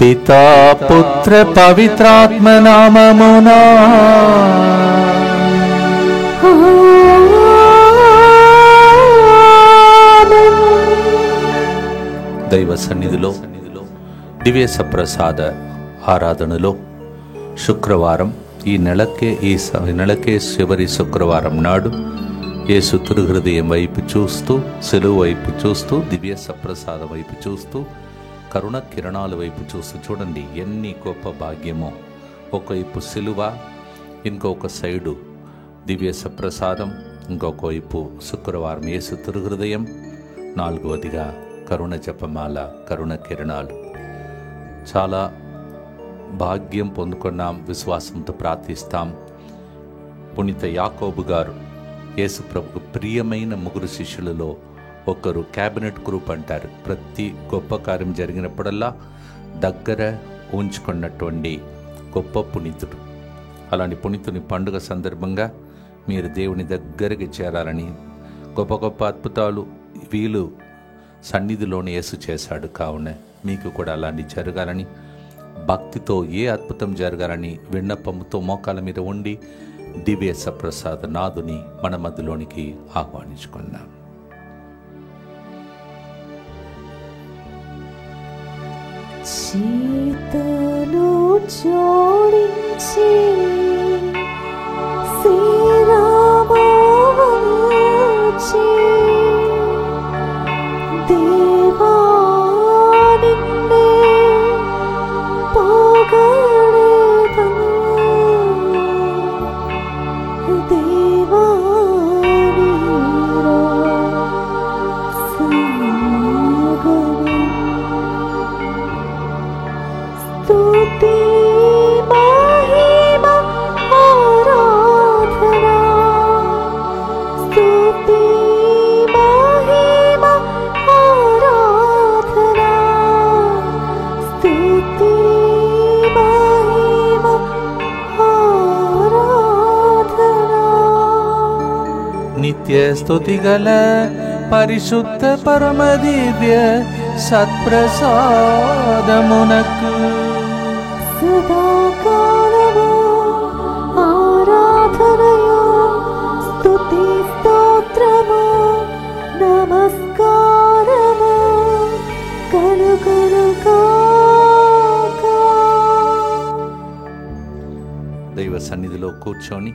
పితా పుత్ర పవిత్రాత్మ నామమునా దైవ సన్నిధిలో దివ్య సప్రసాద ఆరాధనలో శుక్రవారం ఈ నెలకే చివరి శుక్రవారం నాడు యేసు తిరుహృదయం వైపు చూస్తూ, సెలువు వైపు చూస్తూ, దివ్య సప్రసాదం వైపు చూస్తూ, కరుణ కిరణాల వైపు చూస్తూ చూడండి ఎన్ని గొప్ప భాగ్యమో. ఒకవైపు సిలువ, ఇంకొక సైడు దివ్య సప్రసాదం, ఇంకొక వైపు శుక్రవారం యేసు తిరుహృదయం, నాలుగవదిగా కరుణ జపమాల, కరుణ కిరణాలు. చాలా భాగ్యం పొందుకున్నాం, విశ్వాసంతో ప్రార్థిస్తాం. పునీత యాకోబు గారు యేసు ప్రభుకు ప్రియమైన ముగ్గురు శిష్యులలో ఒకరు. క్యాబినెట్ గ్రూప్ అంటారు. ప్రతి గొప్ప కార్యం జరిగినప్పుడల్లా దగ్గర ఉంచుకున్నటువంటి గొప్ప పునీతుడు. అలాంటి పునీతుని పండుగ సందర్భంగా మీరు దేవుని దగ్గరికి చేరాలని, గొప్ప గొప్ప అద్భుతాలు వీలు సన్నిధిలోని యేసు చేశాడు. కావున మీకు కూడా అలాంటి జరగాలని, భక్తితో ఏ అద్భుతం జరగాలని విన్నపముతో మోకాల మీద ఉండి దివ్య సప్రసాద నాదుని మన మధ్యలోనికి ఆహ్వానించుకున్నాం. చేతులు జోడించి శ్రీరామ వచ్చి దేవా నిన్నే పొగడెదను, దేవా నీరా సాగను. స్తుతి మహిమ ఆరాధనా, స్తుతి మహిమ ఆరాధనా, స్తుతి మహిమ ఆరాధనా. నిత్య స్తుతి గల పరిశుద్ధ పరమ దివ్య సత్ప్రసాదమునకు సదాకాలము ఆరాధనయు స్తుతి స్తోత్రము నమస్కారము కలుగునుగాక. దైవ సన్నిధిలో కూర్చొని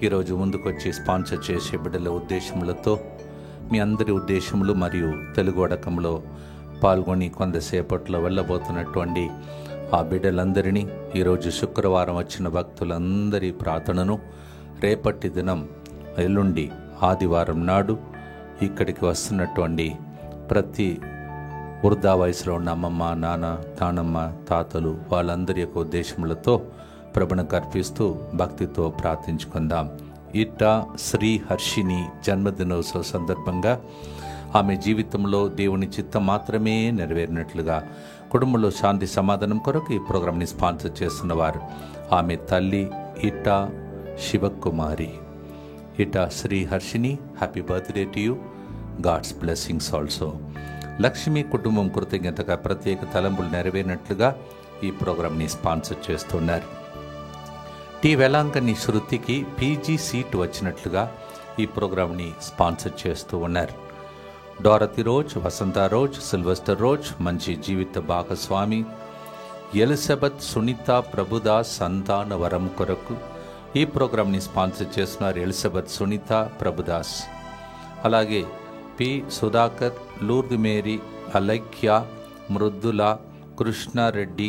ఈరోజు ముందుకొచ్చి స్పాన్సర్ చేసే బిడ్డల ఉద్దేశములతో, మీ అందరి ఉద్దేశములు మరియు తెలుగు అడకంలో పాల్గొని కొంతసేపట్లో వెళ్ళబోతున్నటువంటి ఆ బిడ్డలందరినీ, ఈరోజు శుక్రవారం వచ్చిన భక్తులందరి ప్రార్థనను, రేపటి దినం ఎల్లుండి ఆదివారం నాడు ఇక్కడికి వస్తున్నటువంటి ప్రతి వృద్ధా వయసులో ఉన్న అమ్మమ్మ, నాన్న, నానమ్మ, తాతలు వాళ్ళందరి యొక్క ఉద్దేశములతో ప్రభువుకు అర్పిస్తూ భక్తితో ప్రార్థించుకుందాం. ఇట్టా శ్రీ హర్షిని జన్మదినోత్సవ సందర్భంగా ఆమె జీవితంలో దేవుని చిత్తం మాత్రమే నెరవేరినట్లుగా కుటుంబంలో శాంతి సమాధానం కొరకు ఈ ప్రోగ్రాంని స్పాన్సర్ చేస్తున్నవారు ఆమె తల్లి Itta Sivakumari. Itta Sri Harshini, happy birthday to you, God's blessings also. Lakshmi కుటుంబం కృతజ్ఞతగా ప్రత్యేక తలంపులు నెరవేరినట్లుగా ఈ ప్రోగ్రాంని స్పాన్సర్ చేస్తున్నారు. టి వేలాంకని శృతికి పీజీ సీట్ వచ్చినట్లుగా ఈ ప్రోగ్రాంని స్పాన్సర్ చేస్తూ ఉన్నారు. డోరతి రోజ్, వసంత రోజ్, సిల్వెస్టర్ రోజ్ మంచి జీవిత భాగస్వామి. ఎలిజబెత్ సునీత ప్రభుదాస్ సంతాన వరం కొరకు ఈ ప్రోగ్రాంని స్పాన్సర్ చేస్తున్నారు. ఎలిజబెత్ సునీత ప్రభుదాస్. అలాగే పి సుధాకర్, లూర్దు మేరీ, అలైక్య, మృద్దుల, కృష్ణారెడ్డి,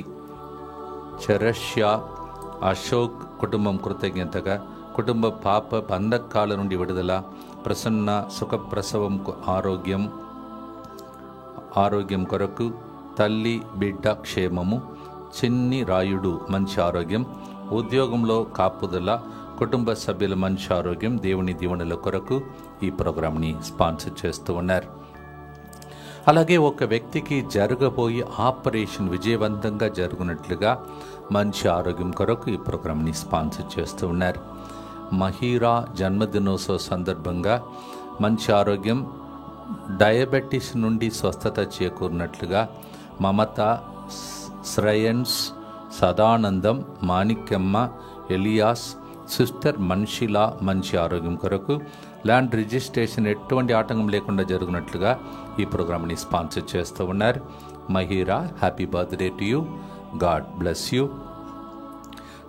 చరష్య, అశోక్ కుటుంబం కృతజ్ఞతగా కుటుంబ పాప బంధకాల నుండి విడుదల, ప్రసన్న సుఖప్రసవం ఆరోగ్యం కొరకు తల్లి బిడ్డ క్షేమము, చిన్ని రాయుడు మంచి ఆరోగ్యం, ఉద్యోగంలో కాపుదల, కుటుంబ సభ్యుల మంచి ఆరోగ్యం, దేవుని దీవెనల కొరకు ఈ ప్రోగ్రాంని స్పాన్సర్ చేస్తూ ఉన్నారు. అలాగే ఒక వ్యక్తికి జరగబోయే ఆపరేషన్ విజయవంతంగా జరుగునట్లుగా మంచి ఆరోగ్యం కొరకు ఈ ప్రోగ్రాంని స్పాన్సర్ చేస్తూ ఉన్నారు. మహీరా జన్మదినోత్సవ సందర్భంగా మంచి ఆరోగ్యం, డయాబెటీస్ నుండి స్వస్థత చేకూరినట్లుగా మమత శ్రయన్స్, సదానందం, మాణిక్యమ్మ, ఎలియాస్, సిస్టర్ మన్షిలా మంచి ఆరోగ్యం కొరకు ల్యాండ్ రిజిస్ట్రేషన్ ఎటువంటి ఆటంకం లేకుండా జరుగునట్లుగా ఈ ప్రోగ్రామ్ని స్పాన్సర్ చేస్తూ ఉన్నారు. Mahira, happy birthday to you, God bless you.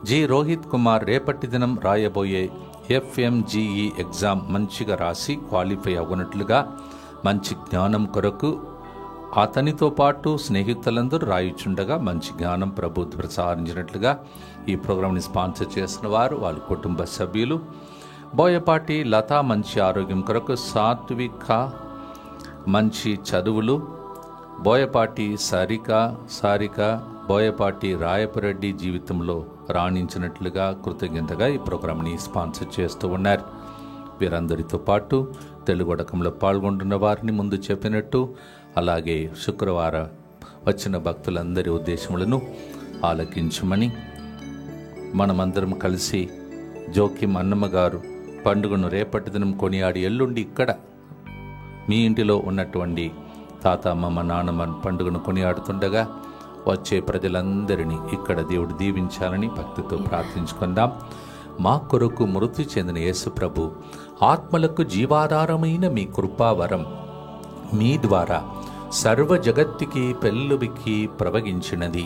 G Rohit Kumar, రేపటి దినం రాయబోయే FMGE ఎగ్జామ్ మంచిగా రాసి క్వాలిఫై అవ్వనట్లుగా మంచి జ్ఞానం కొరకు అతనితో పాటు స్నేహితులందరూ రాయిచుండగా మంచి జ్ఞానం ప్రభు ప్రసారించినట్లుగా ఈ ప్రోగ్రాంని స్పాన్సర్ చేసిన వారు వాళ్ళ కుటుంబ సభ్యులు. బోయపాటి లతా, మంచి ఆరోగ్యం కొరకు సాత్విక, మంచి చదువులు. బోయపాటి సారిక, బోయపాటి రాయపరెడ్డి జీవితంలో రాణించినట్లుగా కృతజ్ఞతగా ఈ ప్రోగ్రాంని స్పాన్సర్ చేస్తూ ఉన్నారు. వీరందరితో పాటు తెలుగుడకంలో పాల్గొంటున్న వారిని ముందు చెప్పినట్టు అలాగే శుక్రవారం వచ్చిన భక్తులందరి ఉద్దేశములను ఆలకించమని మనమందరం కలిసి జోకిం అన్నమ్మ గారు పండుగను రేపటి దినం కొనియాడి ఎల్లుండి ఇక్కడ మీ ఇంటిలో ఉన్నటువంటి తాత, అమ్మమ్మ, నాన్నమ్మ పండుగను కొనియాడుతుండగా వచ్చే ప్రజలందరినీ ఇక్కడ దేవుడు దీవించాలని భక్తితో ప్రార్థించుకుందాం. మా కొరకు మృతి చెందిన యేసు ప్రభు ఆత్మలకు జీవాధారమైన మీ కృపావరం మీ ద్వారా సర్వ జగత్తుకి పెళ్ళుబిక్కి ప్రవగించినది.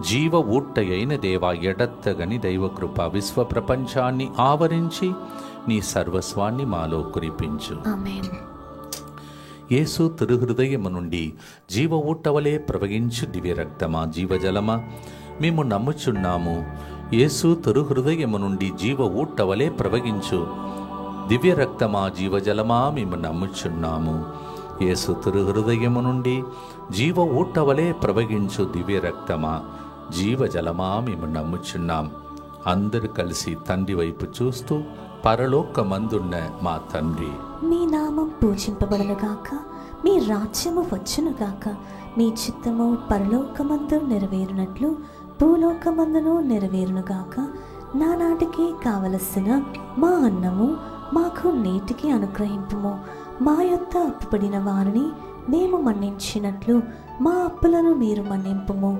జీవ ఊట్టయైన దేవా, ఎడత్తగని దైవకృప విశ్వ ప్రపంచాన్ని ఆవరించి నీ సర్వస్వాన్ని మాలో కురిపించు. ఆమేన్. యేసు తిరుహృదయము నుండి జీవ ఊట్టవలే ప్రవగించు దివ్య రక్తమా, జీవజలమా, మేము నమ్ముచున్నాము. యేసు తిరుహృదయము నుండి జీవ ఊట్టవలే ప్రవగించు దివ్య రక్తమా, జీవజలమా, మేము నమ్ముచున్నాము. యేసు తిరుహృదయము నుండి జీవ ఊట్టవలే ప్రవగించు దివ్య రక్తమా, జీవజలమా, మేము నమ్ముచున్నాం. అందరూ కలిసి తండ్రి వైపు చూస్తూ పరలోకమందున్న మా తండ్రి, మీ నామం పూజింపబడునుగాక, మీ రాజ్యము వచ్చునుగాక, మీ చిత్తము పరలోకమందు నెరవేరునట్లు భూలోకమందును నెరవేరునుగాక. నానాటికి కావలసిన మా అన్నము మాకు నేటికి అనుగ్రహింపుము. మా యొద్ద అప్పుపడిన వారిని మేము మన్నించినట్లు మా అప్పులను మీరు మన్నింపుము.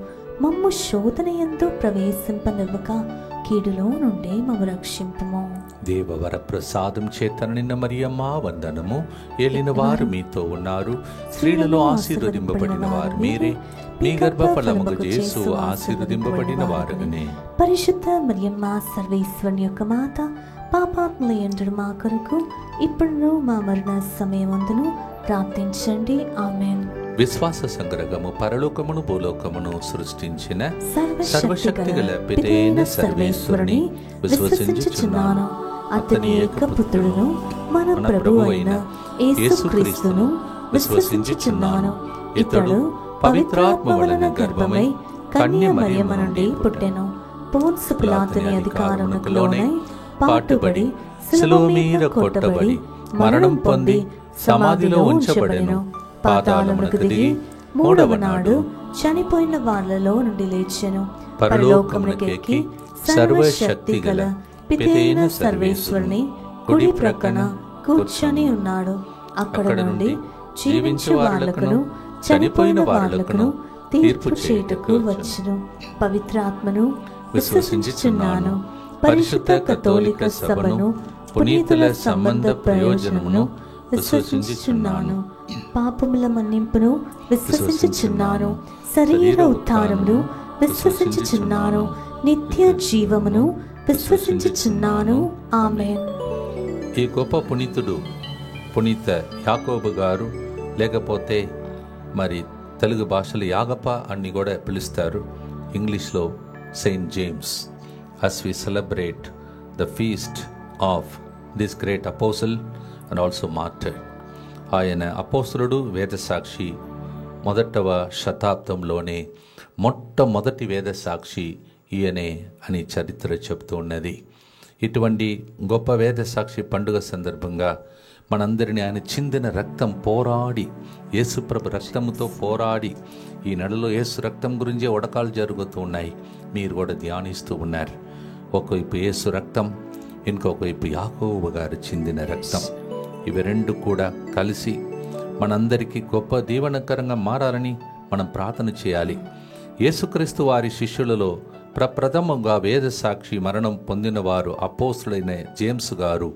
మమ్ము శోధన యందు ప్రవేశింపనివ్వక కీడులో నుండి మమ్ము రక్షింపుము. దేవవర ప్రసాదం చేత నిన్న మరియమ్మ వందనము. ఏలిన వారు మీతో ఉన్నారు, స్త్రీలలో ఆశీర్వదింపబడిన వారు మీరే. మీ గర్భఫలముకు యేసు ఆశీర్వదింపబడిన వారునే. పరిశుద్ధ మరియమ్మ సర్వేశ్వరుని యొక్క మాత, పాపాత్ములయందు మా కొరకు ఇప్పుడు మా మరణ సమయమందును ప్రార్థించండి. ఆమేన్. విశ్వాస సంగ్రహము పరలోకమును భూలోకమును సృష్టించిన సర్వశక్తి గల పితైన సర్వేశ్వరుని విశ్వసించుచున్నాను. అతని ఏకపుత్రుడును మన ప్రభువు అయిన యేసుక్రీస్తును విశ్వసించుచున్నాను. ఇతడు పవిత్రాత్మ వలన గర్భమై కన్య మరియమ్మ నుండి పుట్టెను. పోన్సు పిలాతుని అధికారమునకు లోనై పాటుబడి శిలువ మీద కొట్టబడి మరణం పొంది సమాధిలో ఉంచబడెను. పాతాళమునకు దిగి మూడవ నాడు చనిపోయిన వాళ్ళలో నుండి లేచెను. పరలోకమునకు ఎక్కి సర్వశక్తి గల పితైన సర్వేశ్వరుని కుడి ప్రక్కన కూర్చొని ఉన్నాడు. అక్కడ నుండి జీవించు వాళ్ళకును చనిపోయిన వాళ్ళకును తీర్పు చేయుటకు వచ్చును. పవిత్రాత్మను విశ్వసించుచున్నాను. పరిశుద్ధ కథోలిక సభను, పునీతుల సంబంధ ప్రయోజనమును విశ్వసించుచున్నాను. పాపముల మన్నింపును విశ్వసించుచున్నాను. శరీర ఉద్ధారమును విశ్వసించుచున్నాను. నిత్య జీవమును విశ్వసించుచున్నాను. ఆమేన్. ఈ గొప్ప పునీతుడు పునీత యాకోబు గారు, లేకపోతే మరి తెలుగు భాషలో యాగప్ప అని కూడా పిలుస్తారు, ఇంగ్లీష్లో Saint James. as we celebrate the feast of this great apostle and also martyr. ఆయన అపోస్తలుడు, వేదసాక్షి, 1వ శతాబ్దంలోనే మొట్టమొదటి వేదసాక్షి ఈయనే అని చరిత్ర చెబుతూ ఉన్నది. ఇటువంటి గొప్ప వేదసాక్షి పండుగ సందర్భంగా మనందరినీ ఆయన చిందిన రక్తం పోరాడి, యేసుప్రభు రక్తముతో పోరాడి, ఈ నెలలో యేసు రక్తం గురించే ఉడకాలు జరుగుతూ ఉన్నాయి. మీరు కూడా ధ్యానిస్తూ ఉన్నారు. ఒకవైపు యేసు రక్తం, ఇంకొక వైపు యాకోబు గారు చిందిన రక్తం. ఇవి రెండు కూడా కలిసి మనందరికీ గొప్ప దీవెనకరంగా మారాలని మనం ప్రార్థన చేయాలి. యేసుక్రీస్తు వారి శిష్యులలో ప్రప్రథమంగా వేద సాక్షి మరణం పొందినవారు అపోస్తులైన జేమ్స్ గారు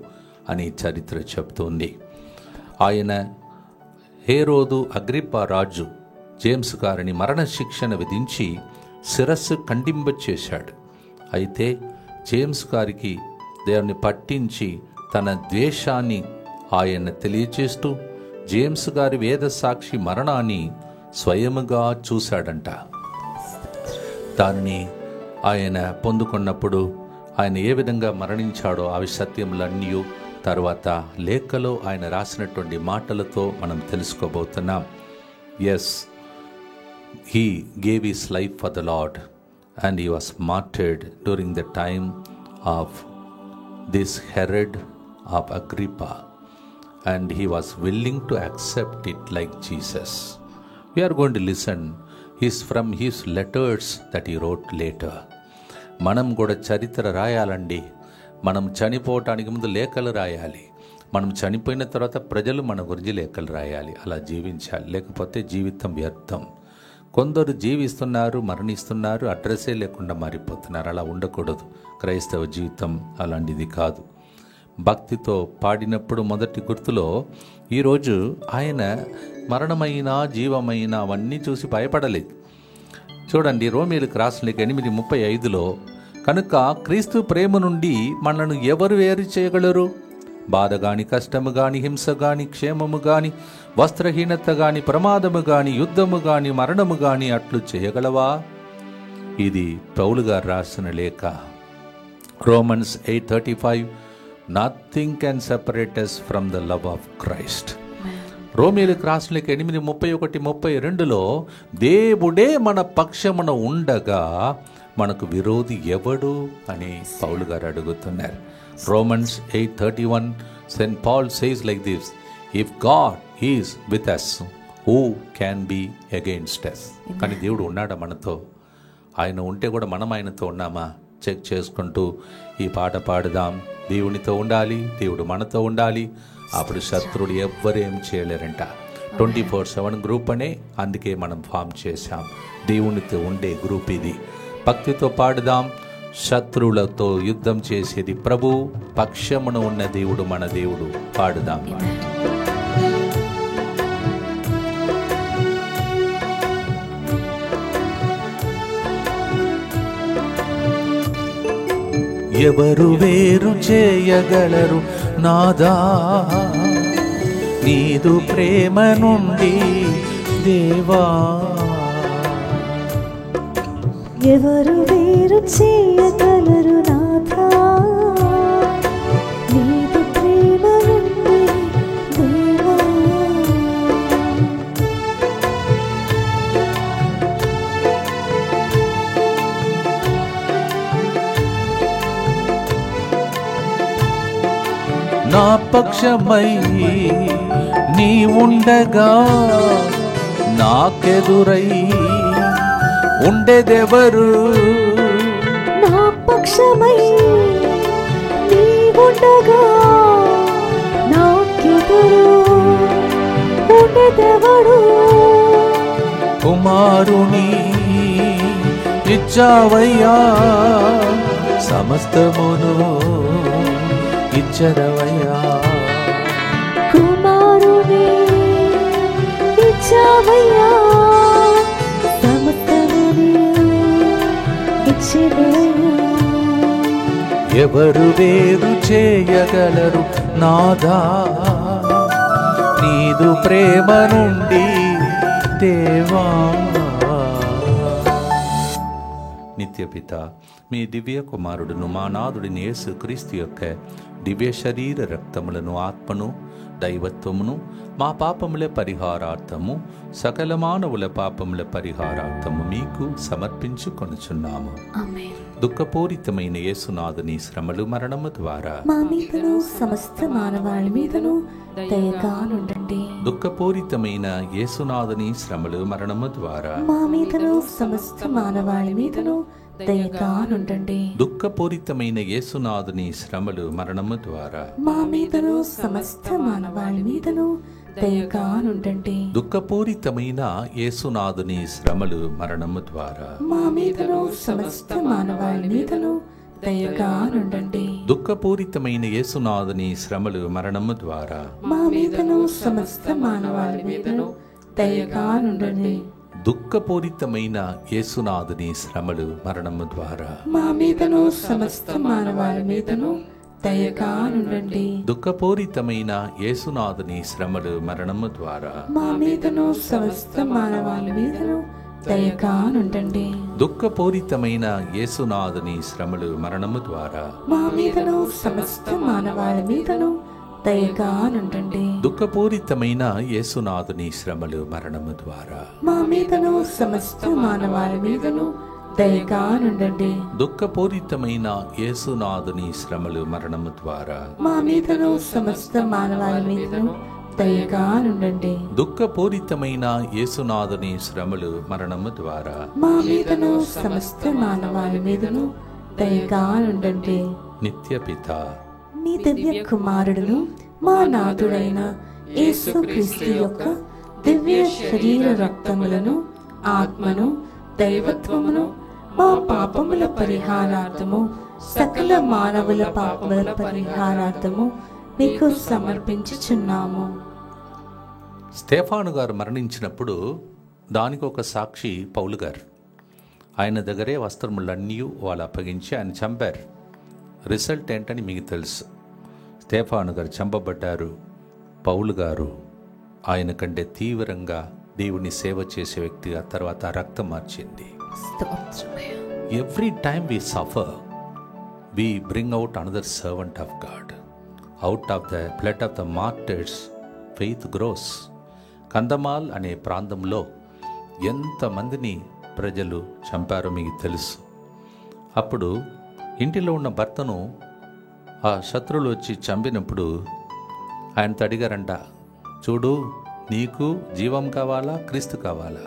అని చరిత్ర చెబుతోంది. ఆయన హేరోదు అగ్రిప్పా రాజు జేమ్స్ గారిని మరణశిక్షణ విధించి శిరస్సు ఖండింప చేశాడు. అయితే జేమ్స్ గారికి దేవుని పట్టించి తన ద్వేషాన్ని ఆయన తెలియచేస్తూ జేమ్స్ గారి వేద సాక్షి మరణాన్ని స్వయముగా చూశాడంట. దానిని ఆయన పొందుకున్నప్పుడు ఆయన ఏ విధంగా మరణించాడో అవి సత్యములన్నీ తర్వాత లేఖలో ఆయన రాసినటువంటి మాటలతో మనం తెలుసుకోబోతున్నాం. Yes, he gave his life for the Lord and he was martyred during the time of this Herod of Agrippa and he was willing to accept it like Jesus. We are going to listen from his letters that he wrote later. మనం కూడా చరిత్ర రాయాలండి. మనం చనిపోవటానికి ముందు లేఖలు రాయాలి. మనం చనిపోయిన తర్వాత ప్రజలు మన గురించి లేఖలు రాయాలి. అలా జీవించాలి, లేకపోతే జీవితం వ్యర్థం. కొందరు జీవిస్తున్నారు, మరణిస్తున్నారు, అడ్రస్సే లేకుండా మారిపోతున్నారు. అలా ఉండకూడదు. క్రైస్తవ జీవితం అలాంటిది కాదు. భక్తితో పాడినప్పుడు మొదటి గుర్తులో ఈరోజు ఆయన మరణమైన జీవమైన అవన్నీ చూసి భయపడలేదు. చూడండి, రోమీయులకు రాసిన 8:35 కనుక క్రీస్తు ప్రేమ నుండి మనను ఎవరు వేరు చేయగలరు? బాధ గాని, కష్టము గాని, హింస గాని, క్షేమము గాని, వస్త్రహీనత గాని, ప్రమాదము గాని, యుద్ధము గాని, మరణము గాని అట్లు చేయగలవా? ఇది పౌలు గారు రాసిన లేఖ. Romans 8:35 Nothing can separate us from the love of Christ. రోమీయులకు రాసిన 8:31-32 దేవుడే మన పక్షమున ఉండగా మనకు విరోధి ఎవడు అని పౌలు గారు అడుగుతున్నారు. Romans 8:31 St. Paul says like this, if God is with us, who can be against us? కానీ దేవుడు ఉన్నాడా మనతో? ఆయన ఉంటే కూడా మనం ఆయనతో ఉన్నామా? చెక్ చేసుకుంటూ ఈ పాట పాడుదాం. దేవునితో ఉండాలి, దేవుడు మనతో ఉండాలి, అప్పుడు శత్రుడు ఎవ్వరేం చేయలేరంట. 24/7 గ్రూప్ అనే అందుకే మనం ఫామ్ చేశాం. దేవునితో ఉండే గ్రూప్ ఇది. భక్తితో పాడుదాం. శత్రువులతో యుద్ధం చేసేది ప్రభు, పక్షమున ఉన్న దేవుడు మన దేవుడు. పాడుదాం. ఎవరు వేరు చేయగలరు నాదా నీదు ప్రేమ నుండి దేవా? ఎవరు వేరు చేయగలరు నాదా నీదు ప్రేమ నుండి దేవా? నా పక్షమై నీ ఉండగా నాకెదురై ఉండేదెవరు? నా పక్షమై నీ ఉండగా నాకెదురు ఉండేదెవరు? కుమారుని ఇచ్చావయ్యా, సమస్తమును ఇచ్చరవయ్యా. కుమారుని ఇచ్చావయ్యా, సమస్తమును ఇచ్చరవయ్యా. ఎవరు వేరు చేయగలరు నాదా నీదు ప్రేమ నుండి దేవా? నిత్యపిత, మీ దివ్య కుమారుడును మా నాథుడిని యేసు క్రీస్తు యొక్క దివ్య శరీర రక్తములను, ఆత్మను, దైవత్వమును మా పాపముల పరిహారార్థము, సకల మానవుల పాపముల పరిహారార్థము మీకు సమర్పించుకొనుచున్నాము. ఆమేన్. దుఃఖపూరితమైన యేసునాథుని శ్రమలు, మరణము ద్వారా మా మీదను సమస్త మానవాళి మీదను దయగా నుండండి. దుఃఖపూరితమైన యేసునాథుని శ్రమలు, మరణము ద్వారా మా మీదను సమస్త మానవాళి మీదను దయగా నుండండి. దుఃఖపూరితమైన యేసునాథుని శ్రమలు, మరణము ద్వారా మా మీదను సమస్త మానవాళి మీదను దయగా నుండండి. దుఃఖపూరితమైన యేసునాథుని శ్రమలు మరణము ద్వారా మా మీదను సమస్త మానవాళి మీదను దయగా నుండండి. దుఃఖపూరితమైన యేసునాథుని శ్రమలు మరణము ద్వారా మా మీదను సమస్త మానవాళి మీదను దయగా నుండండి. దుఃఖపూరితమైన యేసునాథుని శ్రమలు మరణము ద్వారా మా మీదను సమస్త మానవాళి మీదను దయగా నుండండి. దుఃఖపూరితమైన యేసునాథుని శ్రమలు మరణము ద్వారా మా మీదను సమస్త మానవాళి మీదను దయగా నుండండి. దుఃఖపూరితమైన యేసునాథుని శ్రమలు మరణము ద్వారా మా మీదను సమస్త మానవాళి మీదను దయగా నుండండి. దుఃఖపూరితమైన యేసునాథుని శ్రమలు మరణము ద్వారా మా మీదను సమస్త మానవాళి మీదను దయగా నుండండి. దుఃఖపూరితమైన యేసునాథుని శ్రమలు మరణము ద్వారా మా మీదను సమస్త మానవాళి మీదను దయగా నుండండి. దుఃఖపూరితమైన యేసునాథుని శ్రమలు మరణము ద్వారా మా మీదను సమస్త మానవాళి మీదను దయగా నుండండి. నిత్య పిత నీ దివ్య కుమారుడును మా నాథుడైన యేసుక్రీస్తు యొక్క దివ్య శరీర రక్తములను ఆత్మను దైవత్వమును మా పాపముల పరిహారార్థము సకల మానవుల పాపముల పరిహారార్థము మీకు సమర్పించుచున్నాము. స్టెఫాను గారు మరణించినప్పుడు దానికి ఒక సాక్షి పౌలు గారు. ఆయన దగ్గరే వస్త్రములన్నీ వాళ్ళు అప్పగించి ఆయన చంపారు. రిజల్ట్ ఏంటని మీకు తెలుసు. స్టెఫాను గారు చంపబడ్డారు. పౌలు గారు ఆయన కంటే తీవ్రంగా దేవుని సేవ చేసే వ్యక్తిగా తర్వాత రక్తం మార్చింది. Every time we suffer we bring out another servant of God. Out of the blood of the martyrs faith grows. Kandhamal అనే ప్రాంతంలో ఎంతమందిని ప్రజలు చంపారో మీకు తెలుసు. అప్పుడు ఇంటిలో ఉన్న భర్తను ఆ శత్రువులు వచ్చి చంపినప్పుడు ఆయనతో అడిగారంట, చూడు నీకు జీవం కావాలా క్రీస్తు కావాలా?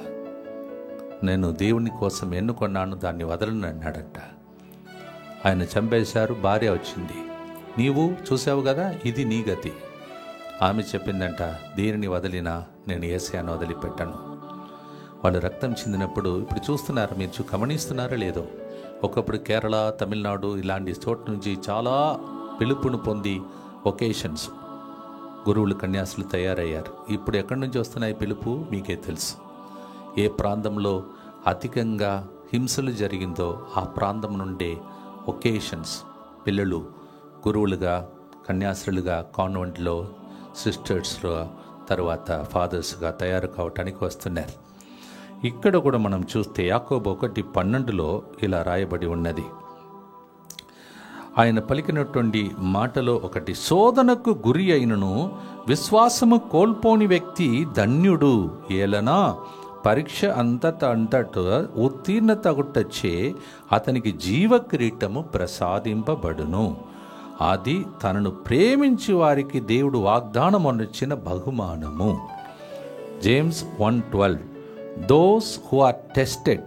నేను దేవుని కోసం ఎన్నుకొన్నాను, దాన్ని వదలను అన్నాడంట. ఆయన చంపేశారు. భార్య వచ్చింది, నీవు చూసావు కదా ఇది నీ గతి. ఆమె చెప్పిందంట, దీనిని వదిలినా నేను యేసయ్యను వదిలిపెట్టాను. వాళ్ళు రక్తం చెందినప్పుడు ఇప్పుడు చూస్తున్నారు, మీరు గమనిస్తున్నారో లేదో, ఒకప్పుడు కేరళ తమిళనాడు ఇలాంటి చోట్ల నుంచి చాలా పిలుపును పొంది ఒకేషన్స్ గురువులు కన్యాసులు తయారయ్యారు. ఇప్పుడు ఎక్కడి నుంచి వస్తున్నాయి పిలుపు మీకే తెలుసు. ఏ ప్రాంతంలో అధికంగా హింసలు జరిగిందో ఆ ప్రాంతం నుండే ఒకేషన్స్ పిల్లలు గురువులుగా కన్యాసులుగా కాన్వెంట్లో సిస్టర్స్లో తర్వాత ఫాదర్స్గా తయారు కావటానికి వస్తున్నారు. ఇక్కడ కూడా మనం చూస్తే యాకోబు 1:12 ఇలా రాయబడి ఉన్నది. ఆయన పలికినటువంటి మాటలో ఒకటి, శోధనకు గురి అయినను విశ్వాసము కోల్పోని వ్యక్తి ధన్యుడు. ఏలనా పరీక్ష అంతట ఉత్తీర్ణత గుట్టచ్చే అతనికి జీవకిరీటము ప్రసాదింపబడును. అది తనను ప్రేమించి వారికి దేవుడు వాగ్దానం అనొచ్చిన బహుమానము. James 1:12 Those who are tested,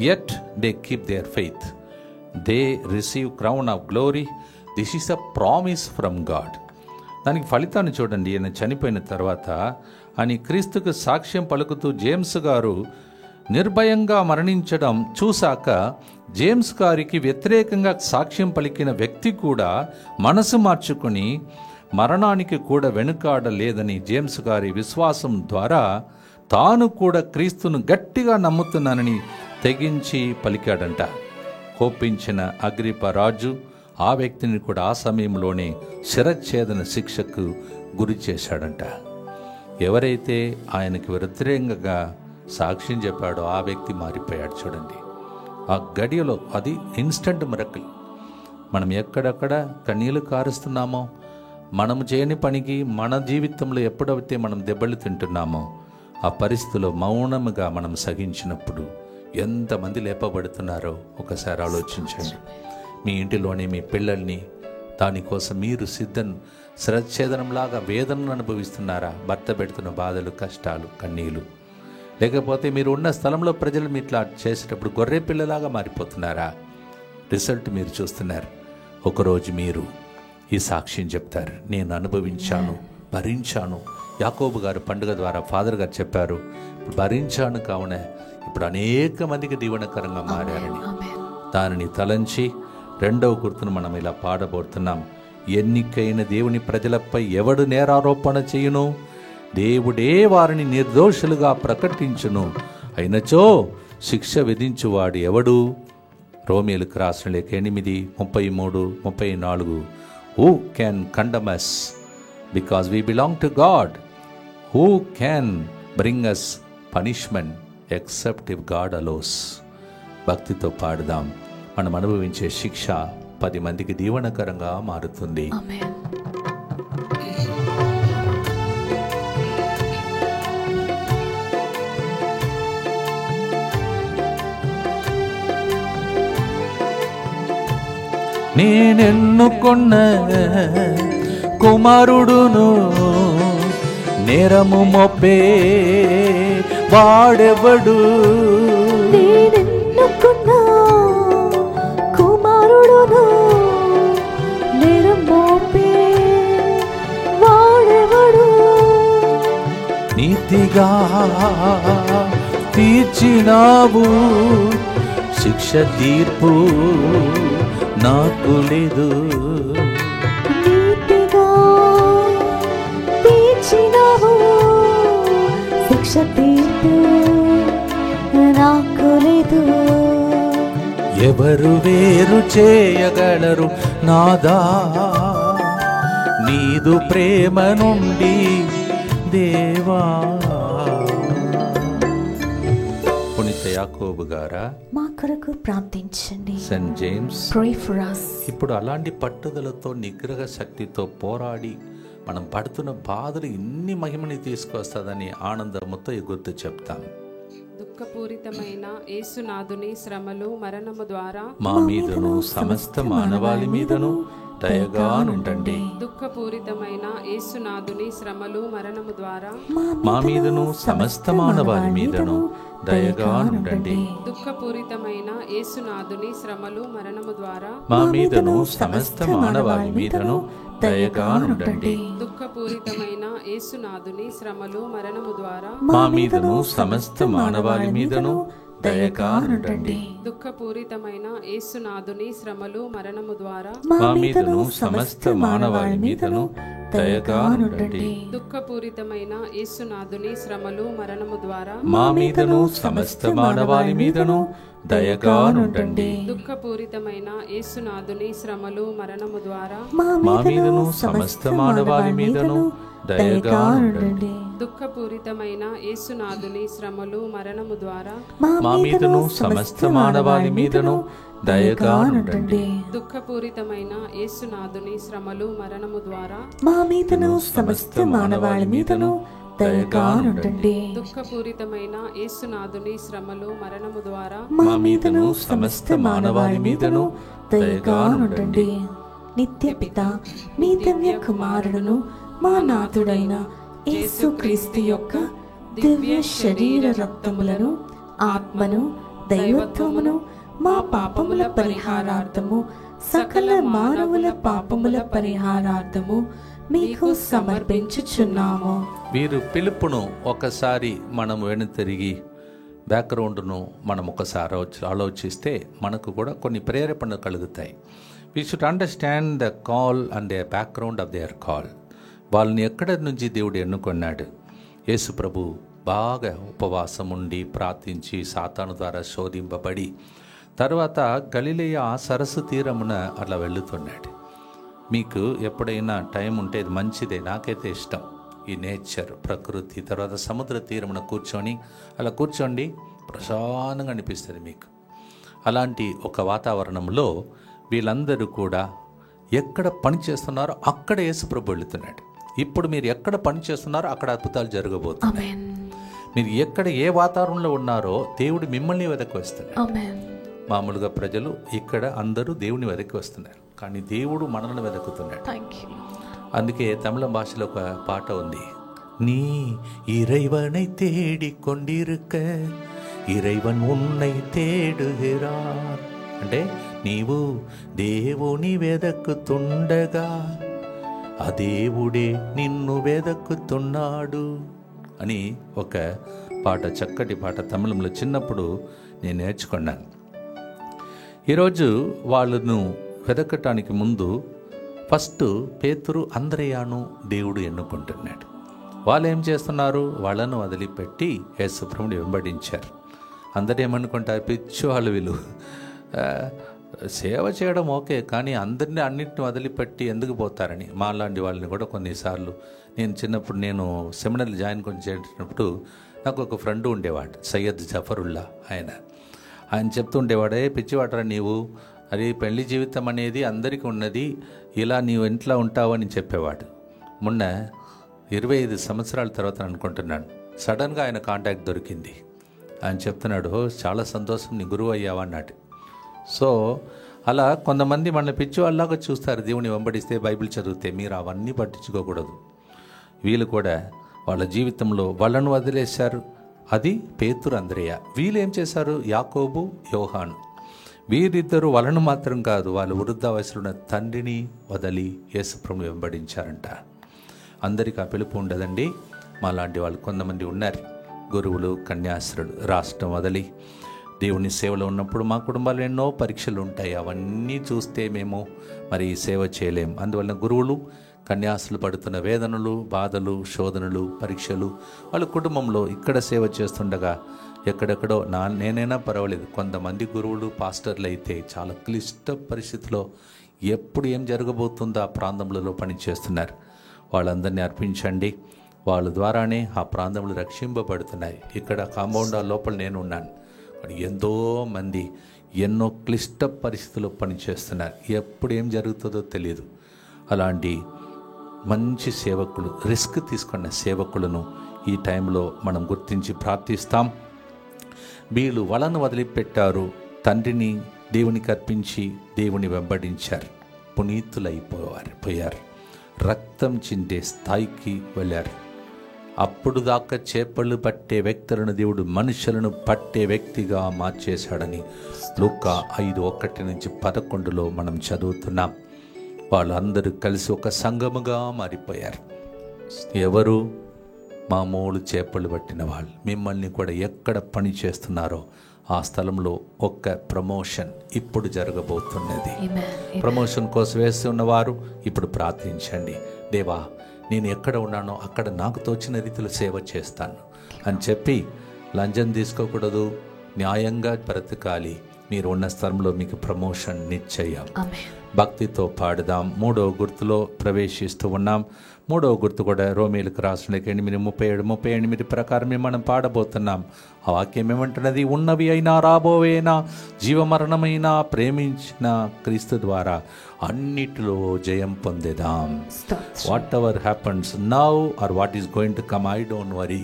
yet they keep their faith, they receive crown of glory. This is a promise from God. దానికి ఫలితాన్ని చూడండి. ఆయన చనిపోయిన తర్వాత అని క్రీస్తుకు సాక్ష్యం పలుకుతూ జేమ్స్ గారు నిర్భయంగా మరణించడం చూశాక జేమ్స్ గారికి వ్యతిరేకంగా సాక్ష్యం పలికిన వ్యక్తి కూడా మనసు మార్చుకుని మరణానికి కూడా వెనుకాడలేదని జేమ్స్ గారి విశ్వాసం ద్వారా తాను కూడా క్రీస్తును గట్టిగా నమ్ముతున్నానని తెగించి పలికాడంట. కోపించిన అగ్రిప రాజు ఆ వ్యక్తిని కూడా ఆ సమయంలోనే శిరచ్ఛేదన శిక్షకు గురి చేశాడంట. ఎవరైతే ఆయనకు వ్యతిరేకంగా సాక్ష్యం చెప్పాడో ఆ వ్యక్తి మారిపోయాడు. చూడండి, ఆ గడియలో అది ఇన్స్టంట్ మిరకిల్. మనం ఎక్కడెక్కడ కన్నీళ్లు కారుస్తున్నామో, మనము చేయని పనికి మన జీవితంలో ఎప్పుడైతే మనం దెబ్బలు తింటున్నామో ఆ పరిస్థితిలో మౌనముగా మనం సహించినప్పుడు ఎంతమంది లేపబడుతున్నారో ఒకసారి ఆలోచించండి. మీ ఇంటిలోని మీ పిల్లల్ని దానికోసం మీరు శిరచ్ఛేదనంలాగా వేదనను అనుభవిస్తున్నారా? భర్త పెడుతున్న బాధలు, కష్టాలు, కన్నీళ్ళు, లేకపోతే మీరు ఉన్న స్థలంలో ప్రజలు మీ ఇట్లా చేసేటప్పుడు గొర్రె పిల్లలాగా మారిపోతున్నారా? రిజల్ట్ మీరు చూస్తున్నారు. ఒకరోజు మీరు ఈ సాక్ష్యం చెప్తారు, నేను అనుభవించాను, భరించాను, యాకోబు గారు పండుగ ద్వారా ఫాదర్ గారు చెప్పారు, భరించాను కావున ఇప్పుడు అనేక మందికి దీవెనకరంగా మారారని. దానిని తలంచి రెండవ గుర్తును మనం ఇలా పాడబోతున్నాం. ఎన్నికైన దేవుని ప్రజలపై ఎవడు నేరారోపణ చేయును, దేవుడే వారిని నిర్దోషులుగా ప్రకటించును, అయినచో శిక్ష విధించువాడు ఎవడు. రోమీయులకు రాసిన లేఖ 8:33-34. Who can condemn us? Because we belong to God. Who can bring us punishment except if God allows? భక్తితో పాడుదాం. మనం అనుభవించే శిక్ష 10 మందికి దీవెనకరంగా మారుతుంది. నేనెన్నుకున్న కుమారుడును నేరము మోపే వాడెవడు. నేనెన్నుకున్న కుమారుడును నేరం మోపే వాడెవడు. నీతిగా తీర్చినావు, శిక్ష తీర్పు నాకు లేదు. నీతిగా తీర్చినావు, శిక్ష తీర్పు నాకు లేదు. ఎవరు వేరు చేయగలరు నాదా నీదు ప్రేమ నుండి దేవా. పునీత యాకోబు గారా మా కొరకు ప్రార్థించండి. Saint James, Pray for us. ఇప్పుడు అలాంటి పట్టుదలతో నిగ్రహ శక్తితో పోరాడి మనం పడుతున్న బాధలు ఇన్ని మహిమని తీసుకొస్తుందని ఆనందముతో ఈ గుర్తు చెప్తాం. దుఃఖపూరితమైన యేసునాథుని శ్రమలు మరణము ద్వారా మా మీదను సమస్త మానవాళి మీదను దయగా నుండండి. దుఃఖపూరితమైన యేసునాథుని శ్రమలు మరణము ద్వారా మా మీదను సమస్త మానవాళి మీదను దయగా నుండండి. దుఃఖపూరితమైన యేసునాథుని శ్రమలు మరణము ద్వారా మా మీదను సమస్త మానవాళి మీదను దయగా నుండండి. దుఃఖపూరితమైన యేసునాథుని శ్రమలు మరణము ద్వారా మా మీదను సమస్త మానవాళి మీదను దయగా నుండండి. దుఃఖపూరితమైన యేసునాథుని శ్రమలు మరణము ద్వారా మా మీదను సమస్త మానవాళి మీదను దయగా నుండండి. దుఃఖపూరితమైన యేసునాథుని శ్రమలు మరణము ద్వారా మా మీదను సమస్త మానవాళి మీదను దయగా నుండండి. దుఃఖపూరితమైన యేసునాథుని శ్రమలు మరణము ద్వారా మా మీదను సమస్త మానవాళి మీదను దయగా నుండండి. దుఃఖపూరితమైన యేసునాథుని శ్రమలు మరణము ద్వారా మా మీదను సమస్త మానవాళి మీదను దయగా నుండండి. దుఃఖపూరితమైన యేసునాథుని శ్రమలు మరణము ద్వారా మా మీదను సమస్త మానవాళి మీదను దయగా నుండండి. దుఃఖపూరితమైన యేసునాథుని శ్రమలు మరణము ద్వారా మా మీదను సమస్త మానవాళి మీదను దయగా నుండండి. నిత్య పిత మీ దివ్య కుమారుడును మా నాథుడైన యేసుక్రీస్తు యొక్క దివ్య శరీర రక్తములను, ఆత్మను, దైవత్వమును మా పాపముల పరిహారార్థము, సకల మానవుల పాపముల పరిహారార్థము మీకు సమర్పించుచున్నాము. వీరు పిలుపును ఒకసారి మనం వెనుతిరిగి బ్యాక్గ్రౌండ్ను మనం ఒకసారి ఆలోచిస్తే మనకు కూడా కొన్ని ప్రేరేపణలు కలుగుతాయి. We should understand the call and the background of their call. వాళ్ళని ఎక్కడి నుంచి దేవుడు ఎన్నుకున్నాడు. యేసు ప్రభు బాగా ఉపవాసం ఉండి ప్రార్థించి సాతాను ద్వారా శోధింపబడి తర్వాత గలిలయ సరస్సు తీరమున అట్లా వెళుతున్నాడు. మీకు ఎప్పుడైనా టైం ఉంటే అది మంచిదే, నాకైతే ఇష్టం. ఈ నేచర్, ప్రకృతి, తర్వాత సముద్ర తీరమున అలా కూర్చోండి, ప్రశాంతంగా అనిపిస్తుంది మీకు. అలాంటి ఒక వాతావరణంలో వీళ్ళందరూ కూడా ఎక్కడ పని చేస్తున్నారో అక్కడ యేసు ప్రభు వెళుతున్నాడు. ఇప్పుడు మీరు ఎక్కడ పని చేస్తున్నారో అక్కడ అద్భుతాలు జరగబోతున్నాయి. మీరు ఎక్కడ ఏ వాతావరణంలో ఉన్నారో దేవుడు మిమ్మల్ని వెదకి వస్తున్నాడు. మామూలుగా ప్రజలు ఇక్కడ అందరూ దేవుని వెదకి వస్తున్నారు, కానీ దేవుడు మనల్ని వెతుకుతున్నాడు. అందుకే తమిళ భాషలో ఒక పాట ఉంది, நீ இறைவனை தேடிக் கொண்டிருக்க இறைவன் உன்னை தேடுகிறார். అంటే నీవు దేవుని వెదకుతుండగా ఆ దేవుడే నిన్ను వెదకుతున్నాడు అని ఒక పాట, చక్కటి పాట తమిళంలో చిన్నప్పుడు నేను నేర్చుకున్నాను. ఈరోజు వాళ్ళను వెదకటానికి ముందు ఫస్ట్ పేతురు అంద్రయ్యను దేవుడు ఎన్నుకుంటున్నాడు. వాళ్ళు ఏం చేస్తున్నారు? వాళ్ళను వదిలిపెట్టి యేసుప్రభుని వెంబడించారు. అందరూ ఏమనుకుంటారు? పిచ్చి వాళ్ళు వీళ్ళు, సేవ చేయడం ఓకే, కానీ అన్నిటిని వదిలిపెట్టి ఎందుకు పోతారని. మాలాంటి వాళ్ళని కూడా కొన్నిసార్లు చిన్నప్పుడు నేను సెమినార్లు జాయిన్ చేసినప్పుడు నాకు ఒక ఫ్రెండ్ ఉండేవాడు, సయ్యద్ జఫరుల్లా. ఆయన చెప్తూ ఉండేవాడే, పిచ్చివాటరా నీవు, అది పెళ్లి జీవితం అనేది అందరికీ ఉన్నది, ఇలా నీవు ఇంట్లో ఉంటావని చెప్పేవాడు. మొన్న 25 సంవత్సరాల తర్వాత అనుకుంటున్నాను, సడన్గా ఆయన కాంటాక్ట్ దొరికింది. ఆయన చెప్తున్నాడు, చాలా సంతోషం, నీ గురువు అయ్యావా అన్నాడు. సో అలా కొంతమంది మన పిచ్చి వాళ్ళలాగా చూస్తారు. దేవుని వెంబడిస్తే, బైబిల్ చదివితే మీరు అవన్నీ పట్టించుకోకూడదు. వీళ్ళు కూడా వాళ్ళ జీవితంలో వాళ్ళను వదిలేశారు. అది పేతురు, అంద్రయ్య. వీళ్ళు ఏం చేశారు? యాకోబు, యోహాను. వీరిద్దరూ వాళ్ళను మాత్రం కాదు, వాళ్ళు వృద్ధ వయసులో ఉన్న తండ్రిని వదిలి యేసుప్రభుని వెంబడించారంట. అందరికీ ఆ పిలుపు ఉండదండి. మాలాంటి వాళ్ళు కొంతమంది ఉన్నారు, గురువులు, కన్యాశ్రులు. రాష్ట్రం వదిలి దేవుని సేవలో ఉన్నప్పుడు మా కుటుంబాలు ఎన్నో పరీక్షలు ఉంటాయి. అవన్నీ చూస్తే మేము మరి సేవ చేయలేం. అందువలన గురువులు, కన్యాసులు పడుతున్న వేదనలు, బాధలు, శోధనలు, పరీక్షలు వాళ్ళ కుటుంబంలో ఇక్కడ సేవ చేస్తుండగా ఎక్కడెక్కడో నేనైనా పర్వాలేదు, కొంతమంది గురువులు, పాస్టర్లు అయితే చాలా క్లిష్ట పరిస్థితిలో ఎప్పుడు ఏం జరగబోతుందో ఆ ప్రాంతంలో పనిచేస్తున్నారు. వాళ్ళందరినీ అర్పించండి. వాళ్ళ ద్వారానే ఆ ప్రాంతంలో రక్షింపబడుతున్నాయి. ఇక్కడ కాంపౌండ్ లోపల నేను ఉన్నాను. ఎంతో మంది ఎన్నో క్లిష్ట పరిస్థితుల్లో పనిచేస్తున్నారు. ఎప్పుడు ఏం జరుగుతుందో తెలియదు. అలాంటి మంచి సేవకులు, రిస్క్ తీసుకున్న సేవకులను ఈ టైంలో మనం గుర్తించి ప్రార్థిస్తాం. వీళ్ళు వాళ్ళను వదిలిపెట్టారు, తండ్రిని దేవునికి అర్పించి దేవుని వెంబడించారు, పునీతులైపోయారు, రక్తం చిందే స్థాయికి వెళ్ళారు. అప్పుడు దాకా చేపలు పట్టే వ్యక్తులను దేవుడు మనుషులను పట్టే వ్యక్తిగా మార్చేశాడని లూకా 5:1-11 మనం చదువుతున్నాం. వాళ్ళందరూ కలిసి ఒక సంఘముగా మారిపోయారు. ఎవరు? మామూలు చేపలు పట్టిన వాళ్ళు. మిమ్మల్ని కూడా ఎక్కడ పని చేస్తున్నారో ఆ స్థలంలో ఒక ప్రమోషన్ ఇప్పుడు జరగబోతున్నది. ప్రమోషన్ కోసం వేసి ఉన్నవారు ఇప్పుడు ప్రార్థించండి. దేవా, నేను ఎక్కడ ఉన్నానో అక్కడ నాకు తోచిన రీతిలో సేవ చేస్తాను అని చెప్పి లంచం తీసుకోకూడదు, న్యాయంగా బ్రతకాలి. మీరు ఉన్న స్థలంలో మీకు ప్రమోషన్ నిశ్చయం. భక్తితో పాడుదాం. 3వ గుర్తులో ప్రవేశిస్తూ ఉన్నాం. 3వ గుర్తు కూడా రోమీలకు రాసిన 8:37 ప్రకారమే మనం పాడబోతున్నాం. ఆ వాక్యం ఏమంటున్నది? ఉన్నవి అయినా రాబోయేనా జీవమరణమైనా ప్రేమించిన క్రీస్తు ద్వారా అన్నిటిలో జయం పొందేదాం. Whatever happens now or what is going to come, I don't worry,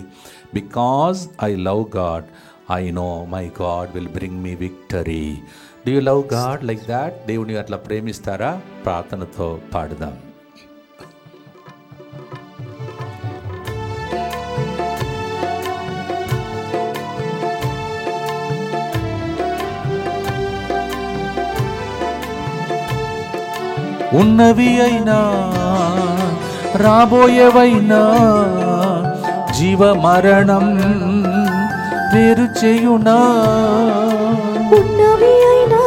because I love God. I know my God will bring me victory. Do you love God like that? దేవుని అట్లా ప్రేమిస్తారా? ప్రార్థనతో పాడుదాం. ఉన్నవి అయినా రాబోయేవైనా జీవ మరణం వేరు చేయునా. ఉన్నవి అయినా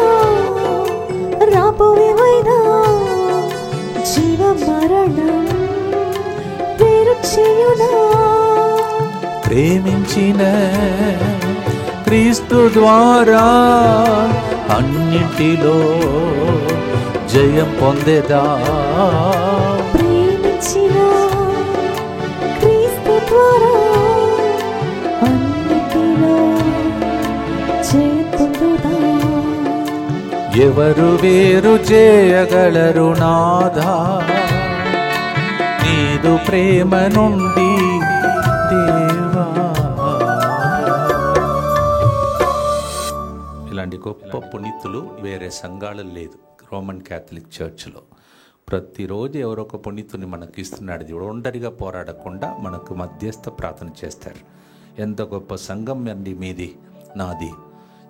రాబోయేవైనా జీవ మరణం వేరు చేయునా. ప్రేమించిన క్రీస్తు ద్వారా అన్నిటిలో జయం పొందేదా. ప్రేమించిన క్రీస్తు ద్వారా ఎవరు వేరు చేయగలరు నాదా నీదు ప్రేమ నుండి దేవా. ఇలాంటి గొప్ప పునీతులు వేరే సంఘాలు లేదు. రోమన్ క్యాథలిక్ చర్చ్లో ప్రతిరోజు ఎవరో ఒక పునీతుని మనకు ఇస్తున్నాడు. దేవుడు ఒంటరిగా పోరాడకుండా మనకు మధ్యస్థ ప్రార్థన చేస్తారు. ఎంత గొప్ప సంఘం అండి మీది, నాది.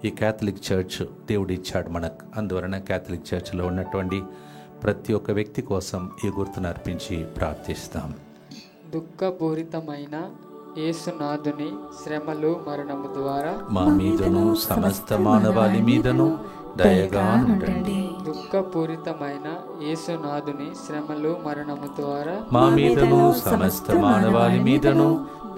ఈ క్యాథలిక్ చర్చ్ దేవుడు ఇచ్చాడు మనకు. అందువలన క్యాథలిక్ చర్చ్లో ఉన్నటువంటి ప్రతి ఒక్క వ్యక్తి కోసం ఈ గుర్తును అర్పించి ప్రార్థిస్తాం. దుఃఖపూరితమైన యేసునాథుని శ్రమలు మరణము ద్వారా మా మీదను సమస్త మానవాళి మీదను దయగా నుండండి. దుఃఖపూరితమైన యేసునాథుని శ్రమలు మరణము ద్వారా మా మీదను సమస్త మానవాళి మీదను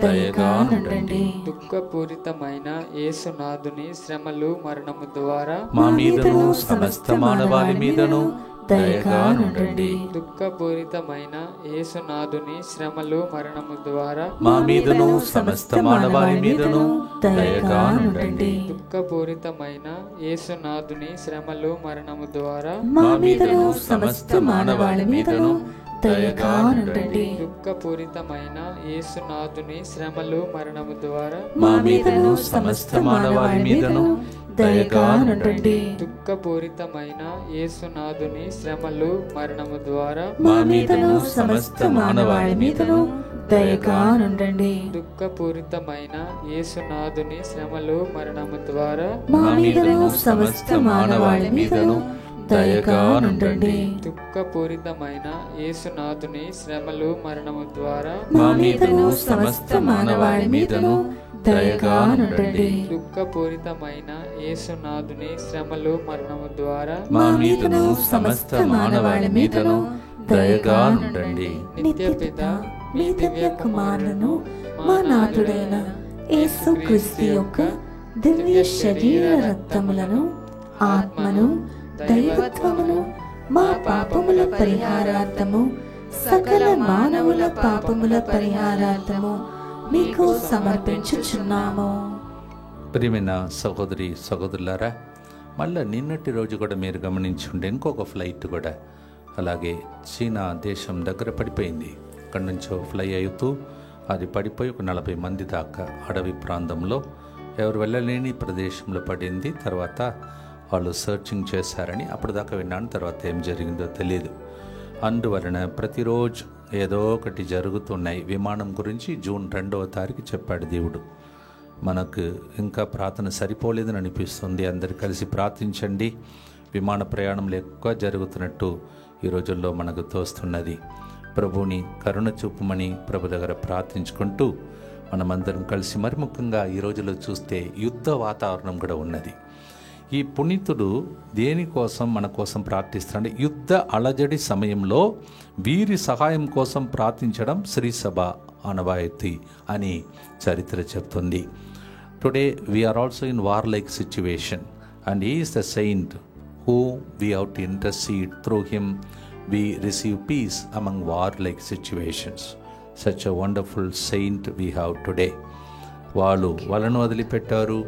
దయగా నుండండి. దుఃఖపూరితమైన యేసునాథుని శ్రమలు మరణము ద్వారా మా మీదను సమస్త మానవాళి మీదను దయగా నుండండి. దుఃఖపూరితమైన యేసునాథుని శ్రమలు మరణము ద్వారా మా మీదను సమస్త మానవాళి మీదను దయగా నుండండి. దుఃఖపూరితమైన యేసునాథుని శ్రమలు మరణము ద్వారా మా మీదను సమస్త మానవాళి మీదను దయగా నుండండి. దుఃఖపూరితమైన యేసునాథుని శ్రమలు మరణము ద్వారా మా మీదను సమస్త మానవాళి మీదను దయగా నుండండి. దుఃఖపూరితమైన యేసునాథుని శ్రమలు మరణము ద్వారా మా మీదను సమస్త మానవాళి మీదను దయగా నుండండి. దుఃఖపూరితమైన యేసునాథుని శ్రమలు మరణము ద్వారా మా మీదను సమస్త మానవాళి మీదను దయగా నుండండి. దుఃఖపూరితమైన యేసునాథుని శ్రమలు మరణము ద్వారా మా మీదను సమస్త మానవాళి మీదను దయగా నుండండి. దుఃఖపూరితమైన యేసునాథుని శ్రమలు మరణము ద్వారా మా మీదను సమస్త మానవాళి మీదను దయగా నుండండి. నిత్యపిత మీ దివ్య కుమారులను మా నాథుడైన యేసు క్రీస్తు యొక్క దివ్య శరీర రక్తములను ఆత్మను దైవత్వమును మా పాపముల పరిహారార్థము సకల మానవుల పాపముల పరిహారార్థము మీకు సమర్పించుచున్నాము. ప్రియమైన సహోదరి సహోదరులారా, మళ్ళీ నిన్నటి రోజు కూడా మీరు గమనించుంటే ఇంకొక ఫ్లైట్ కూడా అలాగే చీనా దేశం దగ్గర పడిపోయింది. అక్కడి నుంచో ఫ్లై అవుతూ అది పడిపోయి ఒక 40 మంది దాకా అడవి ప్రాంతంలో ఎవరు వెళ్ళలేని ప్రదేశంలో పడింది. తర్వాత వాళ్ళు సర్చింగ్ చేశారని అప్పటిదాకా విన్నాను. తర్వాత ఏం జరిగిందో తెలియదు. అందువలన ప్రతిరోజు ఏదో ఒకటి జరుగుతున్నాయి. విమానం గురించి జూన్ 2వ తారీఖు చెప్పాడు దేవుడు. మనకు ఇంకా ప్రార్థన సరిపోలేదని అనిపిస్తుంది. అందరు కలిసి ప్రార్థించండి. విమాన ప్రయాణంలో ఎక్కువ జరుగుతున్నట్టు ఈ రోజుల్లో మనకు తోస్తున్నది. ప్రభుని కరుణ చూపమని ప్రభు దగ్గర ప్రార్థించుకుంటూ మనమందరం కలిసి, మరి ముఖ్యంగా ఈ రోజుల్లో చూస్తే యుద్ధ వాతావరణం కూడా ఉన్నది. ఈ పునీతుడు దేనికోసం మన కోసం ప్రార్థిస్తాడు? యుద్ధ అలజడి సమయంలో వీరి సహాయం కోసం ప్రార్థించడం శ్రీసభ ఆనవాయితీ అని చరిత్ర చెప్తుంది. Today we are also in war like situation and he is the saint who we have to intercede. Through him we receive peace among war-like situations. Such a wonderful saint we have today. వాళ్ళు వాళ్ళను వదిలిపెట్టారు,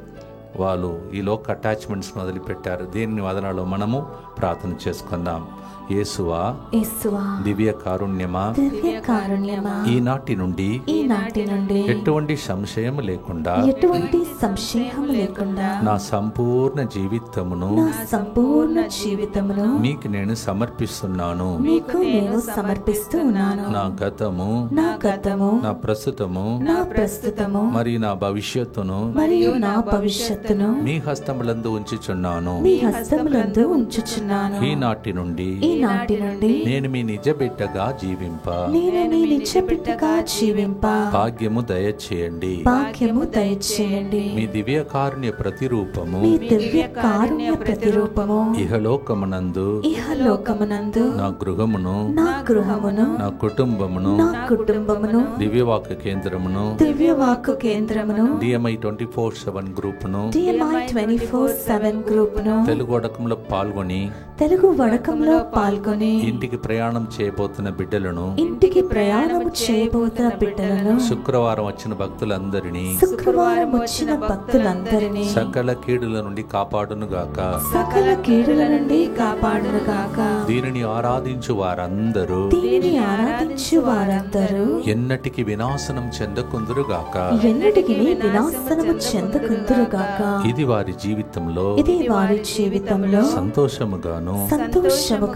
వాళ్ళు ఈ లోక అటాచ్మెంట్స్ను వదిలిపెట్టారు. దేన్ని వదనాలో మనము ప్రార్థన చేసుకుందాం. యేసువా, దివ్య కారుణ్యమా, ఈనాటి నుండి ఎటువంటి సంశయం లేకుండా నా సంపూర్ణ జీవితమును మీకు నేను సమర్పిస్తున్నాను. నా గతము, నా ప్రస్తుతము మరియు నా భవిష్యత్తును మీ హస్తములందు ఉంచుచున్నాను. ఈనాటి నుండి నేను మీ నిజ బిడ్డగా జీవింప భాగ్యము దయచేయండి. మీ దివ్య కారుణ్య ప్రతిరూపము ఇహలోకమునందు నా గృహమును, నా కుటుంబమును, దివ్యవాక్య కేంద్రమును, DMI 24/7 గ్రూపును, తెలుగు వడకంలో పాల్గొని ఇంటికి ప్రయాణం చేయబోతున్న బిడ్డలను, శుక్రవారం వచ్చిన భక్తులందరినీ సకల కీడుల నుండి కాపాడును గాక. దీనిని ఆరాధించు వారందరూ ఎన్నటికి వినాశనం చెందకుందురు గాక. ఇది వారి జీవితంలో సంతోషముగాను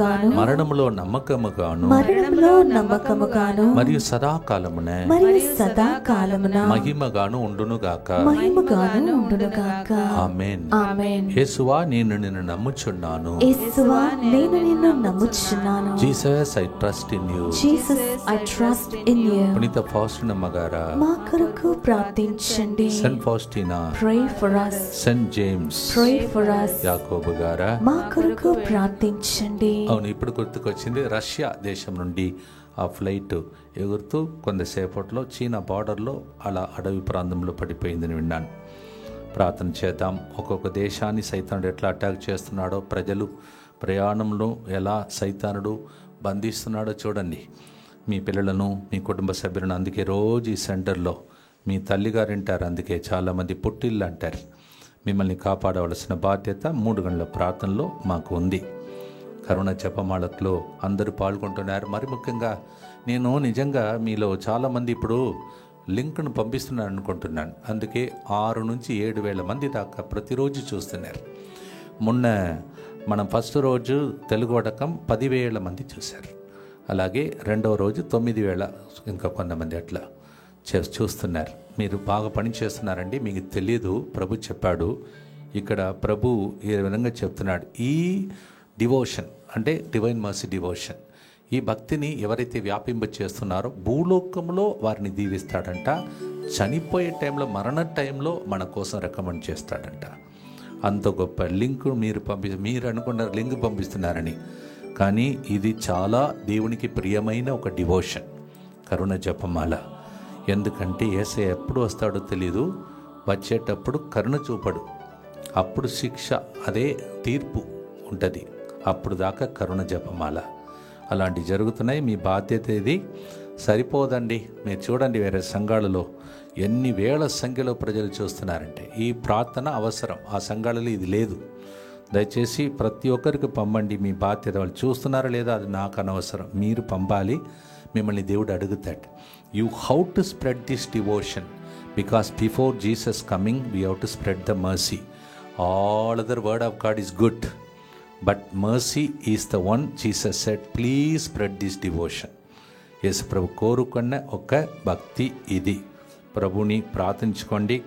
నమ్మకముగాను మరణములో నమ్మకముగాను మరణములో నమ్మకముగాను మరియు సదాకాలమున మరియు సదాకాలమున మహిమగాను ఉండునుగాక. మహిమగాను ఉండునుగాక. ఆమేన్. ఆమేన్. యేసువా, నేను నిన్ను నమ్ముచున్నాను. యేసువా, నేను నిన్ను నమ్ముచున్నాను. Jesus, I trust in you. Jesus, I trust in you. పునీత ఫౌస్టినమ్మ గారా, మా కొరకు ప్రార్థించండి. Saint Faustina, Pray for us. Saint James, Pray for us. యాకోబు గారా. మా కొరకు ప్రార్థించండి. అవును, ఇప్పుడు గుర్తుకొచ్చింది. రష్యా దేశం నుండి ఆ ఫ్లైట్ ఎగురుతూ కొంతసేపట్లో చీనా బార్డర్లో అలా అడవి ప్రాంతంలో పడిపోయిందని విన్నాను. ప్రార్థన చేద్దాం. ఒక్కొక్క దేశాన్ని సైతానుడు ఎట్లా అటాక్ చేస్తున్నాడో, ప్రజలు ప్రయాణంలో ఎలా సైతానుడు బంధిస్తున్నాడో చూడండి. మీ పిల్లలను, మీ కుటుంబ సభ్యులను. అందుకే రోజు ఈ సెంటర్లో మీ తల్లిగారు అంటారు, అందుకే చాలామంది పుట్టిల్లు అంటారు. మిమ్మల్ని కాపాడవలసిన బాధ్యత 3 గంటల ప్రార్థనలో మాకు ఉంది. కరుణ జపమాలతో అందరూ పాల్గొంటున్నారు. మరి ముఖ్యంగా నేను నిజంగా మీలో చాలామంది ఇప్పుడు లింక్ను పంపిస్తున్నాను అనుకుంటున్నాను. అందుకే 6 నుంచి 7,000 మంది దాకా ప్రతిరోజు చూస్తున్నారు. మొన్న మనం ఫస్ట్ రోజు తెలుగు వడకం 10,000 మంది చూశారు. అలాగే రెండవ రోజు 9,000, ఇంకా కొంతమంది అట్లా చూస్తున్నారు. మీరు బాగా పని చేస్తున్నారండి. మీకు తెలియదు, ప్రభు చెప్పాడు. ఇక్కడ ప్రభు ఈ విధంగా చెప్తున్నాడు. ఈ డివోషన్ అంటే డివైన్ మర్సీ డివోషన్, ఈ భక్తిని ఎవరైతే వ్యాపింప చేస్తున్నారో భూలోకంలో వారిని దీవిస్తాడంట. చనిపోయే టైంలో, మరణ టైంలో మన కోసం రికమెండ్ చేస్తాడంట. అంత గొప్ప లింక్ మీరు అనుకున్నారు లింక్ పంపిస్తున్నారని, కానీ ఇది చాలా దేవునికి ప్రియమైన ఒక డివోషన్, కరుణ జపమాల. ఎందుకంటే యేసయ్య ఎప్పుడు వస్తాడో తెలీదు. వచ్చేటప్పుడు కరుణ చూపడు, అప్పుడు శిక్ష, అదే తీర్పు ఉంటుంది. అప్పుడు దాకా కరుణ జపమాల. అలాంటివి జరుగుతున్నాయి. మీ బాధ్యత ఇది. సరిపోదండి. మీరు చూడండి, వేరే సంఘాలలో ఎన్ని వేల సంఖ్యలో ప్రజలు చూస్తున్నారంటే ఈ ప్రార్థన అవసరం. ఆ సంఘాలలో ఇది లేదు. దయచేసి ప్రతి ఒక్కరికి పంపండి. మీ బాధ్యత. వాళ్ళు చూస్తున్నారా లేదా అది నాకు అనవసరం, మీరు పంపాలి. మిమ్మల్ని దేవుడు అడుగుతాడు. You how to spread this devotion, because before Jesus coming we how to spread the mercy. All other word of God is good, but mercy is the one. Jesus said, please spread this devotion. యేసు ప్రభు కోరుకున్న ఒక భక్తి ఇది. ప్రభుని ప్రార్థించుకోండి.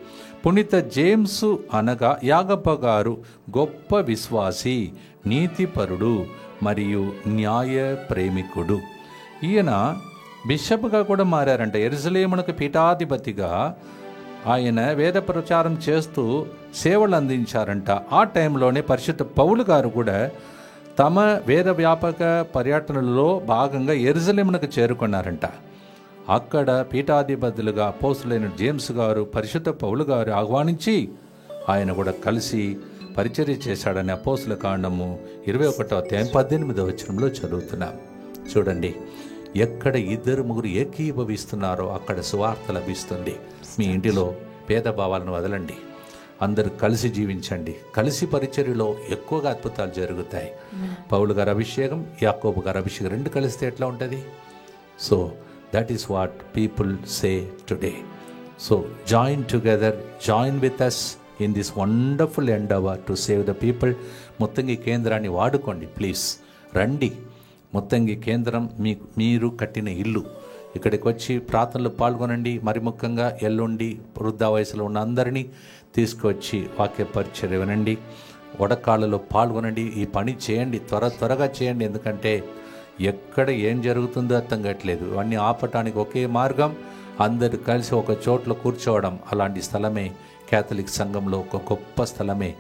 పునీత James అనగా యాగప్ప గారు గొప్ప విశ్వాసి, నీతిపరుడు మరియు న్యాయ ప్రేమికుడు. ఈయన బిషప్గా కూడా మారారంట. యెరూషలేమునకు పీఠాధిపతిగా ఆయన వేద ప్రచారం చేస్తూ సేవలు అందించారంట. ఆ టైంలోనే పరిశుద్ధ పౌలు గారు కూడా తమ వేద వ్యాపక పర్యటనలో భాగంగా యెరూషలేమునకు చేరుకున్నారంట. అక్కడ పీఠాధిపతులుగా అపోస్తులైన జేమ్స్ గారు పరిశుద్ధ పౌలు గారు ఆహ్వానించి ఆయన కూడా కలిసి పరిచర్య చేశాడని అపోస్తుల కాండము 21:18 చదువుతున్నాం. చూడండి, ఎక్కడ 2-3 ఏకీభవిస్తున్నారో అక్కడ సువార్త లభిస్తుంది. మీ ఇంటిలో భేదభావాలను వదలండి. అందరూ కలిసి జీవించండి. కలిసి పరిచర్యలో ఎక్కువగా అద్భుతాలు జరుగుతాయి. పౌలు గారి అభిషేకం, యాకోబు గారి అభిషేకం 2 కలిస్తే ఎట్లా ఉంటుంది? So that is what people say today. So join together, join with us in this wonderful endeavor to save the people. Muthangi కేంద్రాన్ని వాడుకోండి ప్లీజ్. రండి, ముత్తంగి కేంద్రం మీరు కట్టిన ఇల్లు. ఇక్కడికి వచ్చి ప్రార్థనలు పాల్గొనండి. మరి ముఖ్యంగా ఎల్లుండి వృద్ధ వయసులో ఉన్న అందరినీ తీసుకొచ్చి వాక్య పరిచర్య వినండి. వడకాళ్ళలో పాల్గొనండి. ఈ పని చేయండి, త్వరగా చేయండి. ఎందుకంటే ఎక్కడ ఏం జరుగుతుందో అర్థం కావట్లేదు. ఇవన్నీ ఆపటానికి ఒకే మార్గం, అందరు కలిసి ఒక చోట్ల కూర్చోవడం. అలాంటి స్థలమే క్యాథలిక్ సంఘంలో ఒక గొప్ప స్థలమే,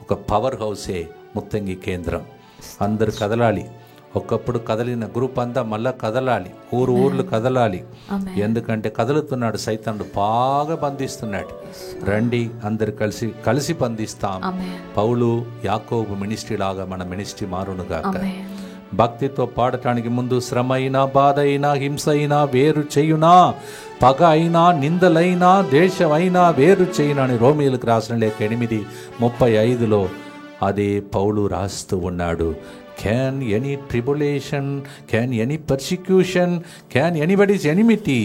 ఒక పవర్ హౌసే ముత్తంగి కేంద్రం. అందరు కదలాలి. ఒకప్పుడు కదలిన గ్రూప్ అంతా మళ్ళా కదలాలి. ఊర్లు కదలాలి. ఎందుకంటే కదులుతున్నాడు సైతానుడు, బాగా బంధిస్తున్నాడు. రండి, అందరు కలిసి బంధిస్తాం. పౌలు యాకోబు మినిస్ట్రీ లాగా మన మినిస్ట్రీ మారునుగాక. భక్తితో పాడటానికి ముందు శ్రమ అయినా, బాధ అయినా, హింస అయినా వేరు చేయునా, పగ అయినా, నిందలైనా, దేశం అయినా వేరు చేయునా అని రోమీయులకు రాసిన లేఖ 8:35 అదే పౌలు రాస్తూ ఉన్నాడు. Can any tribulation, can any persecution, can anybody's enmity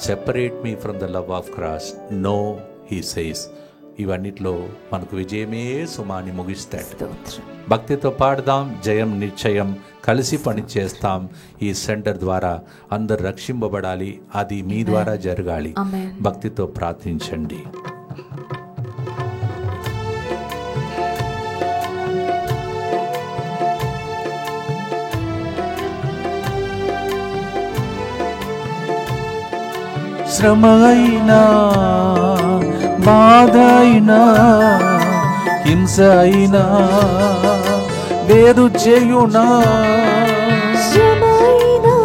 separate me from the love of Christ? No, he says, ఇవన్నిట్లో మనకు విజయమే సుమాని ముగిస్తాడు. స్తోత్రం. భక్తితో పాడదాం, జయం నిశ్చయం. కలిసి పని చేస్తాం. ఈ సెంటర్ ద్వారా అందరు రక్షింపబడాలి. అది మీ ద్వారా జరగాలి. ఆమేన్. భక్తితో ప్రార్థించండి. శ్రమ అయినా, బాధ అయినా, హింస అయినా వేరు చేయునా. శ్రమైనా,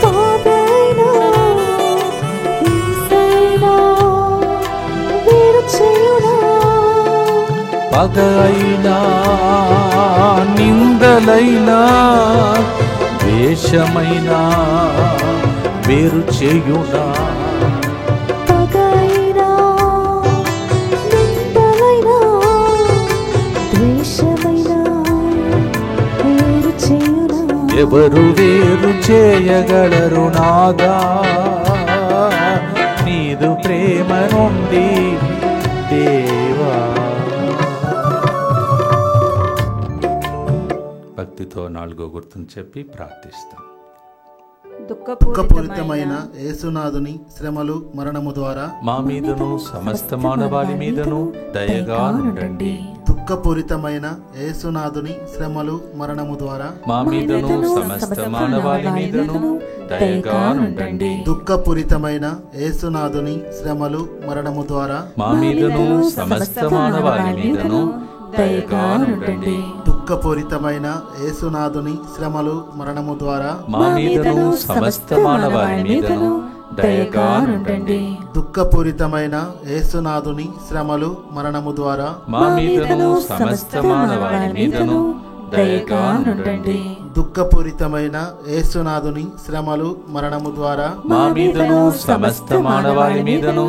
బాధైనా, హింసైనా వేరు చేయునా. పగ అయినా, నిందలైనా, ద్వేషమైనా వేరు చేయునా. పగైనా, నిందలైనా, ద్వేషమైనా వేరు చేయునా. ఎవరు వేరు చేయగలరు నాదా, నీదు ప్రేమ నుండి దేవా. భక్తితో 4వ గుర్తును చెప్పి ప్రార్థిస్తాం. దుఃఖపూరితమైన యేసునాథుని శ్రమలు మరణము ద్వారా మా మీదను సమస్త మానవాళి మీదను దయగా నుండండి. దుఃఖపూరితమైన యేసునాథుని శ్రమలు మరణము ద్వారా మా మీదను సమస్త మానవాళి మీదను దయగా నుండండి. దుఃఖపూరితమైన యేసునాథుని శ్రమలు మరణము ద్వారా మా మీదను సమస్త మానవాళి మీదను దయగా నుండండి. దుఃఖపూరితమైన యేసునాథుని శ్రమలు మరణము ద్వారా మా మీదను సమస్త మానవాళి మీదను దయగా నుండండి. దుఃఖపూరితమైన యేసునాథుని శ్రమలు మరణము ద్వారా మా మీదను సమస్త మానవాళి మీదను దయగా నుండండి. దుఃఖపూరితమైన యేసునాథుని శ్రమలు మరణము ద్వారా మా మీదను సమస్త మానవాళి మీదను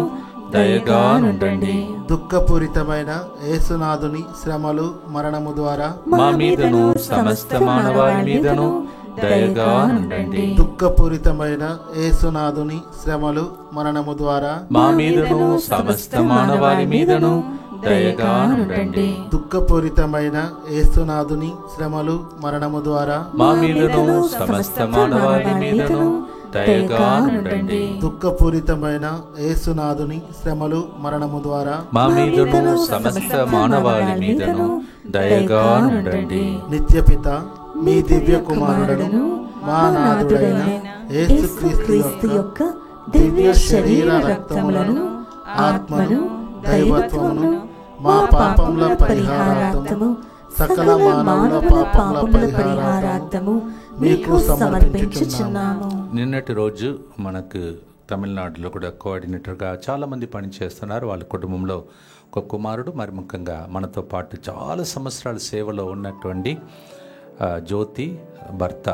దయగా నుండండి. దుఃఖపూరితమైన యేసునాథుని శ్రమలు మరణము ద్వారా మా మీదను సమస్త మానవాళి మీదను దయగా నుండండి. దుఃఖపూరితమైన యేసునాథుని శ్రమలు మరణము ద్వారా మా మీదను సమస్త మానవాళి మీదను దయగా నుండండి. దుఃఖపూరితమైన యేసునాథుని శ్రమలు మరణము ద్వారా మా మీదను సమస్త మానవాళి మీదను దయగా నుండండి. దుఃఖపూరితమైన యేసునాథుని శ్రమలు మరణము ద్వారా మా మీదను సమస్త మానవాళి మీదను దయగా నుండండి. నిత్యపిత మీ దివ్య కుమారుడను మా నాథుడైన యేసుక్రీస్తు యొక్క దివ్య శరీర రక్తములను ఆత్మను దైవత్వమును మా పాపముల పరిహారార్థము సకల మానవుల పాపముల పరిహారార్థము మీకు సమర్పించుచున్నాము. నిన్నటి రోజు మనకు తమిళనాడులో కూడా కోఆర్డినేటర్గా చాలామంది పనిచేస్తున్నారు. వాళ్ళ కుటుంబంలో ఒక కుమారుడు, మరి ముఖ్యంగా మనతో పాటు చాలా సంవత్సరాల సేవలో ఉన్నటువంటి జ్యోతి భర్త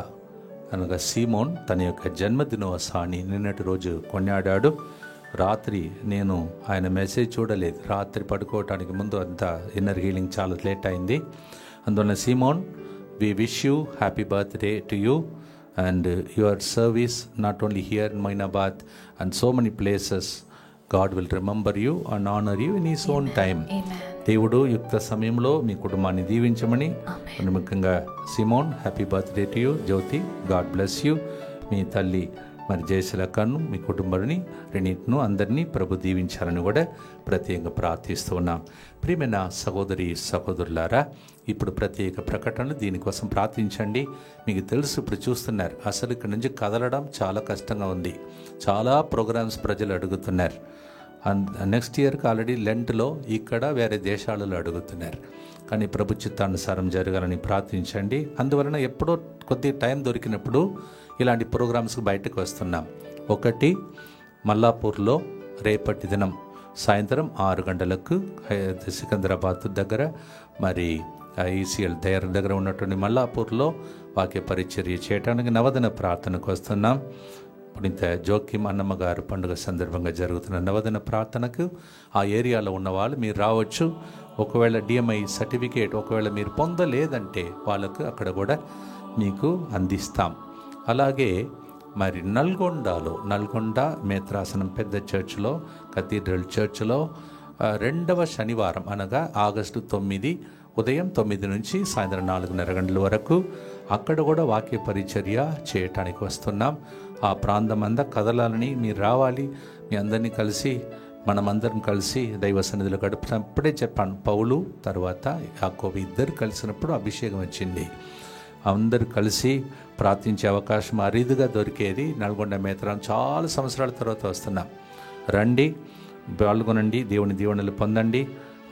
అనగా సీమోన్ తన యొక్క జన్మదినోత్సవాన్ని నిన్నటి రోజు కొన్నాడాడు. రాత్రి నేను ఆయన మెసేజ్ చూడలేదు. రాత్రి పడుకోవటానికి ముందు అంతా ఇన్నర్ హీలింగ్ చాలా లేట్ అయింది. అందువల్ల Simon, we wish you happy birthday to you and your service not only here in Mainabad and so many places. God will remember you and honor you in his own time. దేవుడు యుక్త సమయంలో మీ కుటుంబాన్ని దీవించమని, ముఖ్యంగా Simon happy birthday to you. Jyothi, God bless you. మీ తల్లి మరి జయశలకను, మీ కుటుంబాన్ని రెండింటిను అందరినీ ప్రభు దీవించాలని కూడా ప్రత్యేకంగా ప్రార్థిస్తూ ఉన్నాం. ప్రియమైన సహోదరి సహోదరులారా, ఇప్పుడు ప్రత్యేక ప్రకటనలు దీనికోసం ప్రార్థించండి. మీకు తెలుసు, ఇప్పుడు చూస్తున్నారు, అసలు ఇక్కడ నుంచి కదలడం చాలా కష్టంగా ఉంది. చాలా ప్రోగ్రామ్స్ ప్రజలు అడుగుతున్నారు. నెక్స్ట్ ఇయర్కి ఆల్రెడీ లెంట్లో ఇక్కడ వేరే దేశాలలో అడుగుతున్నారు. కానీ ప్రభు చిత్తానుసారం జరగాలని ప్రార్థించండి. అందువలన ఎప్పుడో కొద్ది టైం దొరికినప్పుడు ఇలాంటి ప్రోగ్రామ్స్కి బయటకు వస్తున్నాం. ఒకటి మల్లాపూర్లో రేపటి దినం సాయంత్రం 6 గంటలకు సికింద్రాబాద్ దగ్గర మరి ఈసీఎల్ దగ్గర ఉన్నటువంటి మల్లాపూర్లో వాక్య పరిచర్య చేయడానికి నవదన ప్రార్థనకు వస్తున్నాం. పునీత జోక్యం అన్నమ్మ గారు పండుగ సందర్భంగా జరుగుతున్న నవదన ప్రార్థనకు ఆ ఏరియాలో ఉన్న వాళ్ళు మీరు రావచ్చు. ఒకవేళ డిఎంఐ సర్టిఫికేట్ ఒకవేళ మీరు పొందలేదంటే వాళ్ళకు అక్కడ కూడా మీకు అందిస్తాం. అలాగే మరి నల్గొండ మేత్రాసనం పెద్ద చర్చ్లో, కథీడ్రల్ చర్చ్లో రెండవ శనివారం అనగా ఆగస్టు 9 ఉదయం 9 నుంచి సాయంత్రం 4:30 గంటల వరకు అక్కడ కూడా వాక్య పరిచర్య చేయటానికి వస్తున్నాం. ఆ ప్రాంతం అంతా కదలాలని, మీరు రావాలి, మీ అందరినీ కలిసి మనమందరం కలిసి దైవ సన్నిధిలో గడుపుతాం. ఇప్పుడే చెప్పాను, పౌలు తర్వాత యాకోబు ఇద్దరు కలిసినప్పుడు అభిషేకం వచ్చింది. అందరూ కలిసి ప్రార్థించే అవకాశం అరీదుగా దొరికేది. నల్గొండ మేతరాం చాలా సంవత్సరాల తర్వాత వస్తున్నాం. రండి, పాల్గొనండి, దేవుని దీవెనలు పొందండి.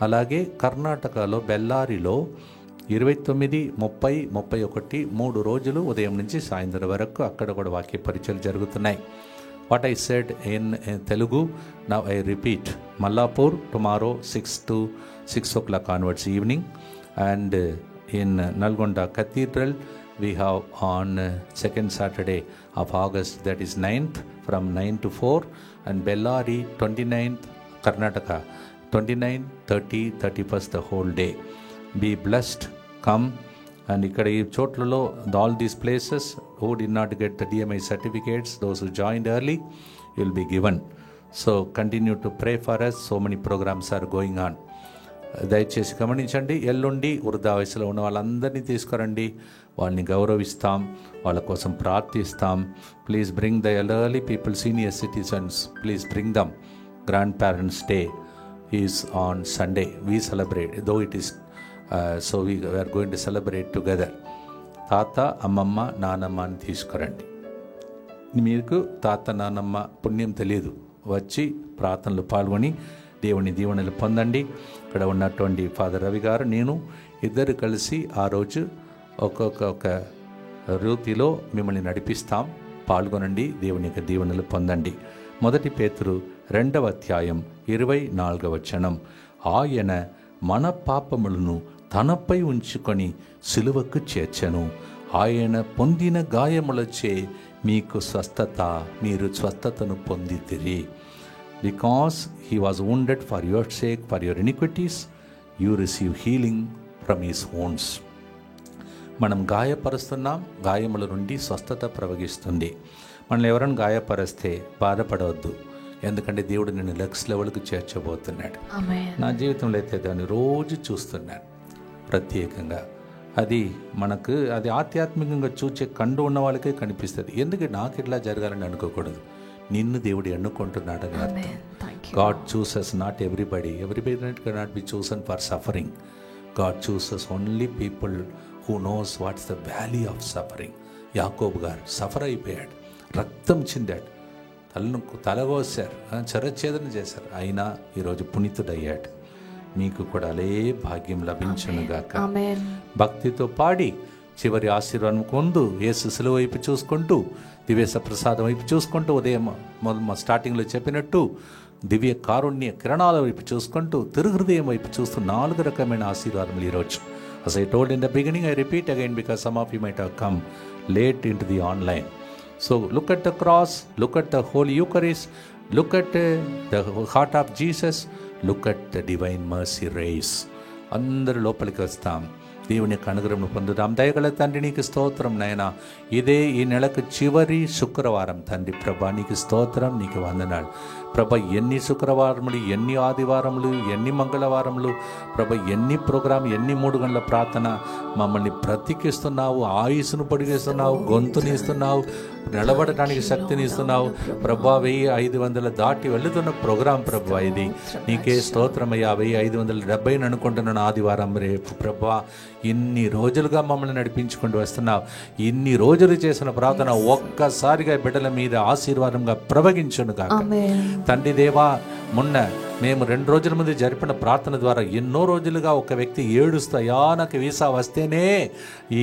అలాగే కర్ణాటకలో బెల్లారిలో 29, 30, 31 3 రోజులు ఉదయం నుంచి సాయంత్రం వరకు అక్కడ కూడా వాక్య పరిచయాలు జరుగుతున్నాయి. What I said in Telugu now I repeat. Mallapur tomorrow 6 o'clock onwards evening, and in Nalgonda Cathedral we have on second Saturday of August, that is 9th, from 9 to 4, and Bellary 29th, Karnataka 29, 30, 31st the whole day. Be blessed, come. And ఇక్కడ ఈ చోట్లలో all these places who did not get the DMI certificates, those who joined early will be given. So continue to pray for us. So many programs are going on. దయచేసి గమనించండి. ఎల్లుండి వృద్ధా వయసులో ఉన్న వాళ్ళందరినీ తీసుకురండి, వాళ్ళని గౌరవిస్తాం, వాళ్ళ కోసం ప్రార్థిస్తాం. Please bring the elderly people, senior citizens, please bring them. Grandparents day is on Sunday. We celebrate though it is so we are going to celebrate together. తాత, అమ్మమ్మ, నానమ్మ అని తీసుకురండి. మీకు తాత నానమ్మ పుణ్యం తెలియదు, వచ్చి ప్రార్థనలు పాల్గొని దేవుని దీవెనలు పొందండి. ఇక్కడ ఉన్నటువంటి ఫాదర్ రవి గారు, నేను ఇద్దరు కలిసి ఆ రోజు ఒక్కొక్క రీతిలో మిమ్మల్ని నడిపిస్తాం. పాల్గొనండి, దేవుని యొక్క దీవెనలు పొందండి. 1 పేతురు 2వ అధ్యాయం 24వ వచనం. ఆయన మన పాపములను తనపై ఉంచుకొని సిలువకు చేర్చెను. ఆయన పొందిన గాయములచే మీకు స్వస్థత, మీరు స్వస్థతను పొందితిరి. Because he was wounded for your sake, for your iniquities, you receive healing from his wounds. మనం గాయపరుస్తున్నాం, గాయముల నుండి స్వస్థత ప్రవహిస్తుంది. మనల్ని ఎవరైనా గాయపరిస్తే బాధపడవద్దు, ఎందుకంటే దేవుడు నిన్ను నెక్స్ట్ లెవెల్కి చేర్చబోతున్నాడు. నా జీవితంలో అయితే దాన్ని రోజు చూస్తున్నాను ప్రత్యేకంగా. అది మనకు అది ఆధ్యాత్మికంగా చూచే కండు ఉన్న వాళ్ళకే కనిపిస్తుంది. ఎందుకు నాకు ఇట్లా జరగాలని అనుకోకూడదు. నిన్ను దేవుడు ఎన్నుకుంటున్నాడని అర్థం. God chooses not everybody. Everybody cannot be chosen for suffering. God chooses only people who knows what's the value of suffering. యాకోబు గారు సఫర్ అయిపోయాడు, రక్తం చిందాడు, తలగోసారు, చరఛేదన చేశారు, అయినా ఈరోజు పునీతుడయ్యాడు. మీకు కూడా అలే భాగ్యం లభించునుగాక. భక్తితో పాడి చివరి ఆశీర్వాదం పొందు, యేసు సిలువ వైపు చూసుకుంటూ, దివ్య ప్రసాదం వైపు చూసుకుంటూ, ఉదయం స్టార్టింగ్లో చెప్పినట్టు దివ్య కారుణ్య కిరణాల వైపు చూసుకుంటూ, తిరుహృదయం వైపు చూస్తూ 4 రకమైన ఆశీర్వాదములు ఈరోజు. As I told in the beginning, I repeat again because some of you might have come late into the online. So look at the cross, look at the Holy Eucharist, look at the heart of Jesus, look at the divine mercy race. అందరూ లోపలికి వస్తాం, దేవుని యొక్క అనుగ్రహం పొందుదాం. దయగల తండ్రి, నీకు స్తోత్రం నాయనా. ఇదే ఈ నెలకు చివరి శుక్రవారం తండ్రి ప్రభా, నీకు స్తోత్రం, నీకు వందనాలు ప్రభ. ఎన్ని శుక్రవారములు, ఎన్ని ఆదివారములు, ఎన్ని మంగళవారములు ప్రభ, ఎన్ని ప్రోగ్రాం, ఎన్ని 3 గంటల ప్రార్థన మమ్మల్ని బ్రతికిస్తున్నావు, ఆయుస్సును పొడిగిస్తున్నావు, గొంతుని ఇస్తున్నావు, నిలబడటానికి శక్తిని ఇస్తున్నావు ప్రభా. 1500 దాటి వెళుతున్న ప్రోగ్రాం ప్రభా, ఇది నీకే స్తోత్రమయ్యా. 1570 అనుకుంటున్నాను ఆదివారం రేపు ప్రభా. ఇన్ని రోజులుగా మమ్మల్ని నడిపించుకుంటూ వస్తున్నావు. ఇన్ని రోజులు చేసిన ప్రార్థన ఒక్కసారిగా బిడ్డల మీద ఆశీర్వాదంగా ప్రవహించును కాక తండ్రి దేవా. మొన్న మేము 2 రోజుల ముందు జరిపిన ప్రార్థన ద్వారా ఎన్నో రోజులుగా ఒక వ్యక్తి ఏడుస్తాయా, నాకు వీసా వస్తేనే ఈ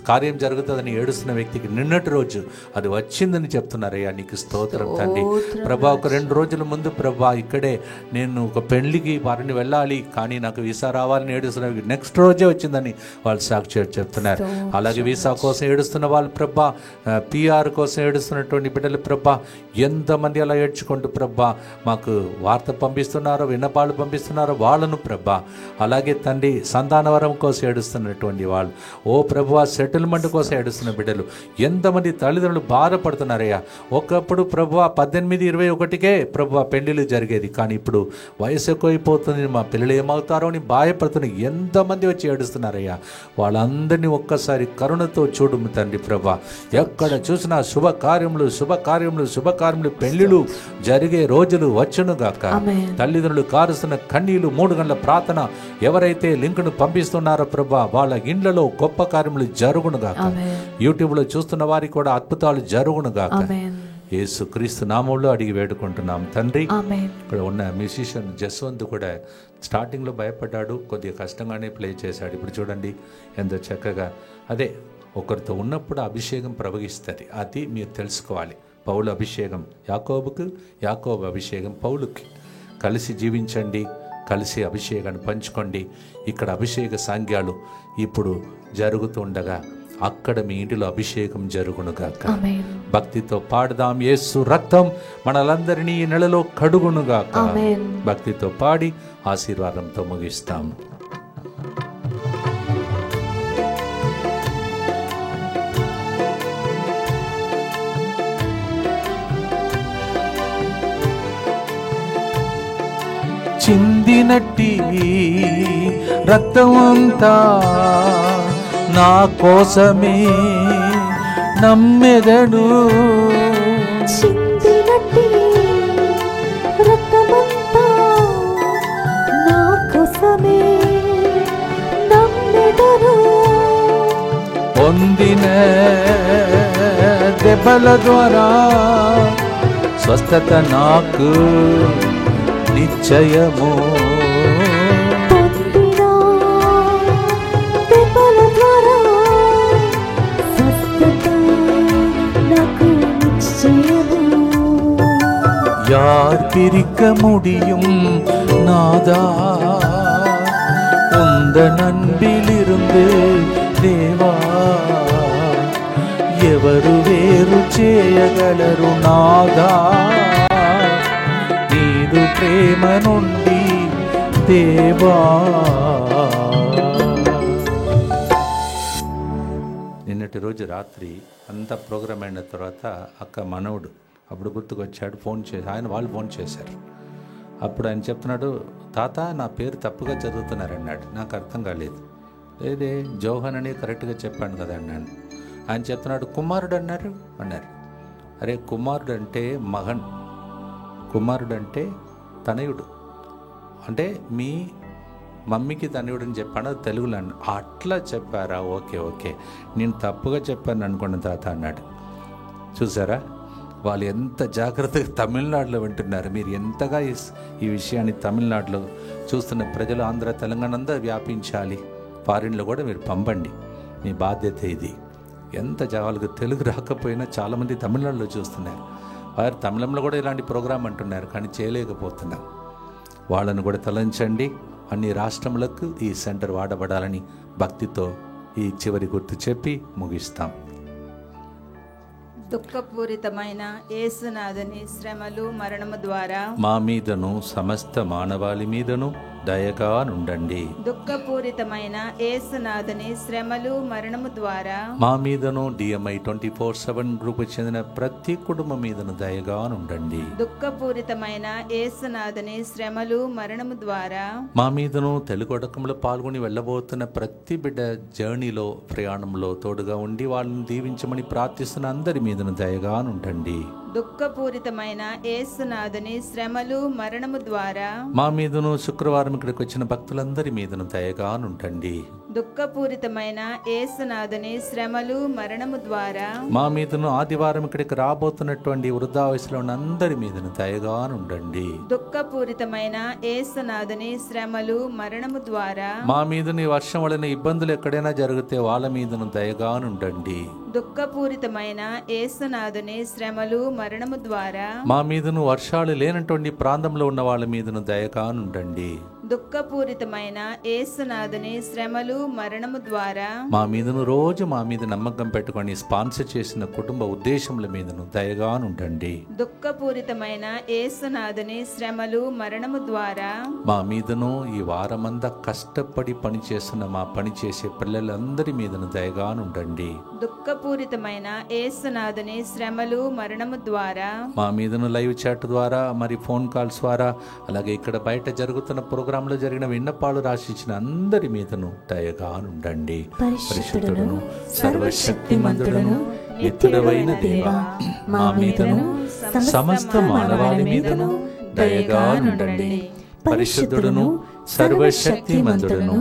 కార్యం జరుగుతుందని ఏడుస్తున్న వ్యక్తికి నిన్నటి రోజు అది వచ్చిందని చెప్తున్నారయ్యా. నీకు స్తోత్రం తండ్రి ప్రభా. ఒక 2 రోజుల ముందు ప్రభా, ఇక్కడే నేను ఒక పెళ్లికి వారిని వెళ్ళాలి, కానీ నాకు వీసా రావాలని ఏడుస్తున్న నెక్స్ట్ రోజే వచ్చిందని వాళ్ళు సాక్షి చెప్తున్నారు. అలాగే వీసా కోసం ఏడుస్తున్న వాళ్ళు ప్రభా, PR కోసం ఏడుస్తున్నటువంటి బిడ్డలు ప్రభా, ఎంతమంది అలా ఏడ్చుకుంటూ ప్రభా మాకు వార్త పంపిస్తున్నారో, విన్నపాలు పంపిస్తున్నారో వాళ్ళను ప్రభా, అలాగే తండ్రి సంతానవరం కోసం ఏడుస్తున్నటువంటి వాళ్ళు, ఓ ప్రభువా సెటిల్మెంట్ కోసం ఏడుస్తున్న బిడ్డలు ఎంతమంది తల్లిదండ్రులు బాధపడుతున్నారయ్యా. ఒకప్పుడు ప్రభువా 18-21కే ప్రభువా పెళ్లిళ్ళు జరిగేది, కానీ ఇప్పుడు వయసు ఎక్కువైపోతుంది, మా పిల్లలు ఏమవుతారో అని భయపడుతున్న ఎంతమంది వచ్చి ఏడుస్తున్నారయ్యా. వాళ్ళందరినీ ఒక్కసారి కరుణతో చూడు తండ్రి ప్రభా. ఎక్కడ చూసినా శుభకార్యములు పెళ్లిళ్ళు జరిగే రోజులు వచ్చునుగాక. తల్లిదండ్రులు కారుస్తున్న కన్నీళ్లు, 3 గంటల ప్రార్థన, ఎవరైతే లింకును పంపిస్తున్నారో ప్రభా వాళ్ళ ఇండ్లలో గొప్ప కార్యములు జరుగునుగాక. యూట్యూబ్లో చూస్తున్న వారికి కూడా అద్భుతాలు జరుగునుగాక. యేసు క్రీస్తు నామంలో అడిగి వేడుకుంటున్నాం తండ్రి. ఇక్కడ ఉన్న మ్యూజిషియన్ జస్వంత్ కూడా స్టార్టింగ్లో భయపడ్డాడు, కొద్దిగా కష్టంగానే ప్లే చేశాడు. ఇప్పుడు చూడండి ఎంత చక్కగా. అదే ఒకరితో ఉన్నప్పుడు అభిషేకం ప్రవహిస్తుంది, అది మీరు తెలుసుకోవాలి. పౌలు అభిషేకం యాకోబుకు, యాకోబు అభిషేకం పౌలుకి. కలిసి జీవించండి, కలిసి అభిషేకాన్ని పంచుకోండి. ఇక్కడ అభిషేక సాంగ్యాలు ఇప్పుడు జరుగుతుండగా అక్కడ మీ ఇంటిలో అభిషేకం జరుగునుగాక. భక్తితో పాడదాం. యేసు రక్తం మనలందరినీ ఈ నెలలో కడుగునుగాక. భక్తితో పాడి ఆశీర్వాదంతో ముగిస్తాం. చిందినట్టి రక్తమంతా నా కోసమే నమ్మెదను, చిందినట్టి రక్తమంతా నా కోసమే నమ్మెదను, పొందిన దెబ్బల ద్వారా స్వస్థత నాకు నిశ్చయము, పొందిన దెబ్బల ద్వారా స్వస్థత నాకు నిశ్చయము. யார் பிரிக்க முடியும் நாதா உந்த நண்பிலிருந்து దేవా, ఎవరు వేరు చేయగలరు నాదా నీదు ప్రేమ నుండి దేవా. నిన్నటి రోజు రాత్రి అంతా ప్రోగ్రామ్ అయిన తర్వాత అక్క మనవుడు అప్పుడు గుర్తుకొచ్చాడు, వాళ్ళు ఫోన్ చేశారు. అప్పుడు ఆయన చెప్తున్నాడు, తాత నా పేరు తప్పుగా చదువుతున్నారన్నాడు. నాకు అర్థం కాలేదు. లేదే జోహన్ అని కరెక్ట్గా చెప్పాను కదా అన్నాను. ఆయన చెప్తున్నాడు కుమారుడు అన్నారు. అరే కుమారుడు అంటే మగన్, కుమారుడు అంటే తనయుడు, అంటే మీ మమ్మీకి తనయుడు అని చెప్పాను, అది తెలుగులో అట్లా చెప్పారా? ఓకే నేను తప్పుగా చెప్పాను అనుకోండి తాత అన్నాడు. చూసారా వాళ్ళు ఎంత జాగ్రత్తగా తమిళనాడులో వింటున్నారు. మీరు ఎంతగా ఈ విషయాన్ని తమిళనాడులో చూస్తున్న ప్రజలు, ఆంధ్ర తెలంగాణ అంతా వ్యాపించాలి. ఫారిన్లో కూడా మీరు పంపండి, మీ బాధ్యత ఇది. ఎంత వాళ్ళకి తెలుగు రాకపోయినా చాలామంది తమిళనాడులో చూస్తున్నారు. వారు తమిళంలో కూడా ఇలాంటి ప్రోగ్రాం అంటున్నారు, కానీ చేయలేకపోతున్నారు. వాళ్ళను కూడా తలంచండి. అన్ని రాష్ట్రములకు ఈ సెంటర్ వాడబడాలని భక్తితో ఈ చివరి గుర్తు చెప్పి ముగిస్తాం. దుఃఖపూరితమైన యేసునాథుని శ్రమలు మరణము ద్వారా మా మీదను సమస్త మానవాళి మీదను దయగా నుండండి. దుఃఖపూరితమైన యేసునాథుని శ్రమలు మరణము ద్వారా మా మీదను DMI 24/7 గ్రూప్ చెందిన ప్రతి కుటుంబం మీదను దయగా నుండండి. దుఃఖపూరితమైన యేసునాథుని శ్రమలు మరణము ద్వారా మా మీదను తెలుగొడకంలో పాల్గొని వెళ్ళబోతున్న ప్రతి బిడ్డ జర్నీలో, ప్రయాణంలో తోడుగా ఉండి వాళ్ళని దీవించమని ప్రార్థిస్తున్న అందరి మీదను దయగా నుండండి. దుఃఖపూరితమైన యేసునాథుని శ్రమలు మరణము ద్వారా మా మీదను శుక్రవారం ఇక్కడికి వచ్చిన భక్తులందరి మీదను దయగా నుండండి. దుఃఖపూరితమైన యేసునాథుని శ్రమలు మరణము ద్వారా మా మీదను ఆదివారం ఇక్కడికి రాబోతున్నటువంటి వృద్ధా వయసులో ఉన్న అందరి మీదను దయగా నుండండి. దుఃఖపూరితమైన యేసునాథుని శ్రమలు మరణము ద్వారా మా మీదను వర్షం వలన ఇబ్బందులు ఎక్కడైనా జరిగితే వాళ్ళ మీదను దయగా నుండండి. దుఃఖపూరితమైన యేసునాథుని శ్రమలు మరణము ద్వారా మా మీదను వర్షాలు లేనటువంటి ప్రాంతంలో ఉన్న వాళ్ళ మీదను దయగా నుండండి. దుఃఖపూరితమైన యేసునాథుని శ్రమలు మరణము ద్వారా మా మీదను రోజు మా మీద నమ్మకం పెట్టుకొని స్పాన్సర్ చేసిన కుటుంబ ఉద్దేశముల మీదను దయగానుండండి. దుఃఖపూరితమైన యేసునాథుని శ్రమలు మరణము ద్వారా మా మీదను ఈ వారమంతా కష్టపడి పనిచేస్తున్న మా పనిచేసే పిల్లలందరి మీదను దయగానుండండి. దుఃఖపూరితమైన యేసునాథుని శ్రమలు మరణము ద్వారా మా మీదను లైవ్ చాట్ ద్వారా, మరి ఫోన్ కాల్స్ ద్వారా, అలాగే ఇక్కడ బయట జరుగుతున్న ప్రోగ్రాంలో జరిగిన విన్నపాలు రాసిచ్చిన అందరి మీదను దయగానుండండి. పరిశుద్ధుడును సర్వశక్తిమంతుడును నిత్యుడవైన దేవా, మా మీదను సమస్త మానవాళి మీదను దయగానుండండి. పరిశుద్ధుడును సర్వశక్తిమంతుడును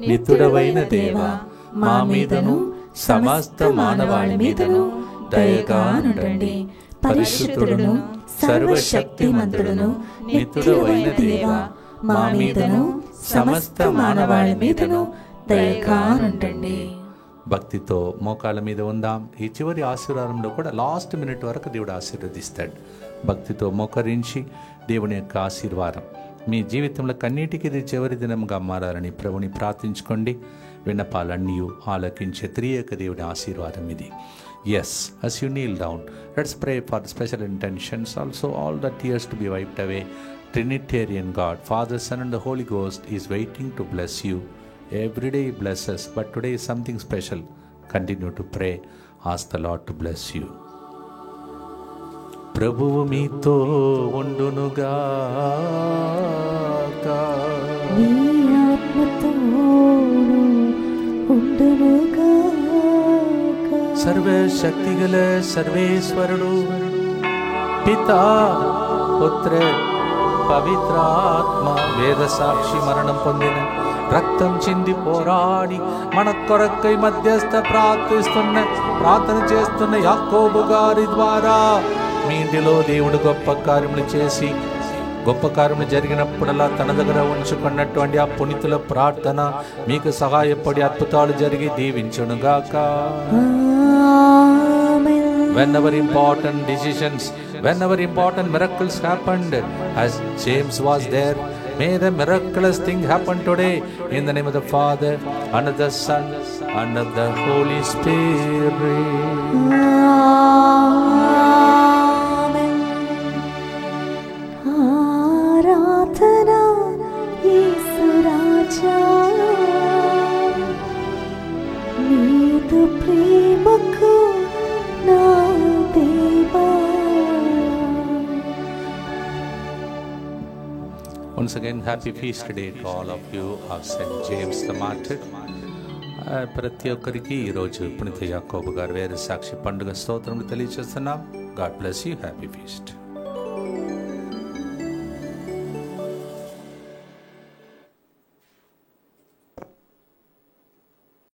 నిత్యుడవైన దేవా, మా మీదను సమస్త మానవాళి మీదను దయగానుండండి. పరిశుద్ధుడును సర్వశక్తిమంతుడును నిత్యుడవైన దేవా, మా మీదను సమస్త మానవాళి మీదను దయగానుండండి. భక్తితో మోకాళ్ళ మీద ఉందాం. ఈ చివరి ఆశీర్వాదంలో కూడా లాస్ట్ మినిట్ వరకు దేవుడు ఆశీర్వదిస్తాడు. భక్తితో మోకరించి దేవుని యొక్క ఆశీర్వాదం మీ జీవితంలో కన్నీటికి ఇది చివరి దినంగా మారాలని ప్రభుని ప్రార్థించుకోండి. విన్నపాలన్నీ ఆలకించే త్రియేక దేవుని ఆశీర్వాదం ఇది. Yes, as you kneel down, let's pray for special intentions. Also, all the tears to be wiped away. Trinitarian God, Father, Son and the Holy Ghost is waiting to bless you. Every day He blesses, but today is something special. Continue to pray. Ask the Lord to bless you. ప్రభువు మీతో ఉండునుగాక. నీ ఆత్మతోను ఉండునుగాక. సర్వశక్తిగల సర్వేశ్వరుడు పితా పుత్ర పవిత్రాత్మ వేద సాక్షి మరణం పొందిన రక్తం చింది పోరాడి మన కొరకై మధ్యస్థ ప్రార్థన చేస్తున్న యాకోబు గారి ద్వారా మీ ఇంటిలో దేవుడు గొప్ప కార్యములు చేసి గొప్ప కార్యములు జరిగినప్పుడల్లా తన దగ్గర ఉంచుకున్నటువంటి ఆ పునీతుల ప్రార్థన మీకు సహాయపడి అద్భుతాలు జరిగి దీవించునుగాక. Whenever important decisions, whenever important miracles happened, as James was there, may the miraculous thing happen today in the name of the Father, and of the Son, and of the Holy Spirit. ఆరాధనా యేసు రాజా, నీదు ప్రేమకు నా దేవా. Once again, happy feast day to all of you of St. James the Martyr. ప్రతి ఒక్కరికి ఈరోజు పునీత యాకోబు గారు వేరే సాక్షి పండుగ స్తోత్రములు తెలియజేస్తున్నాం. God bless you. Happy feast.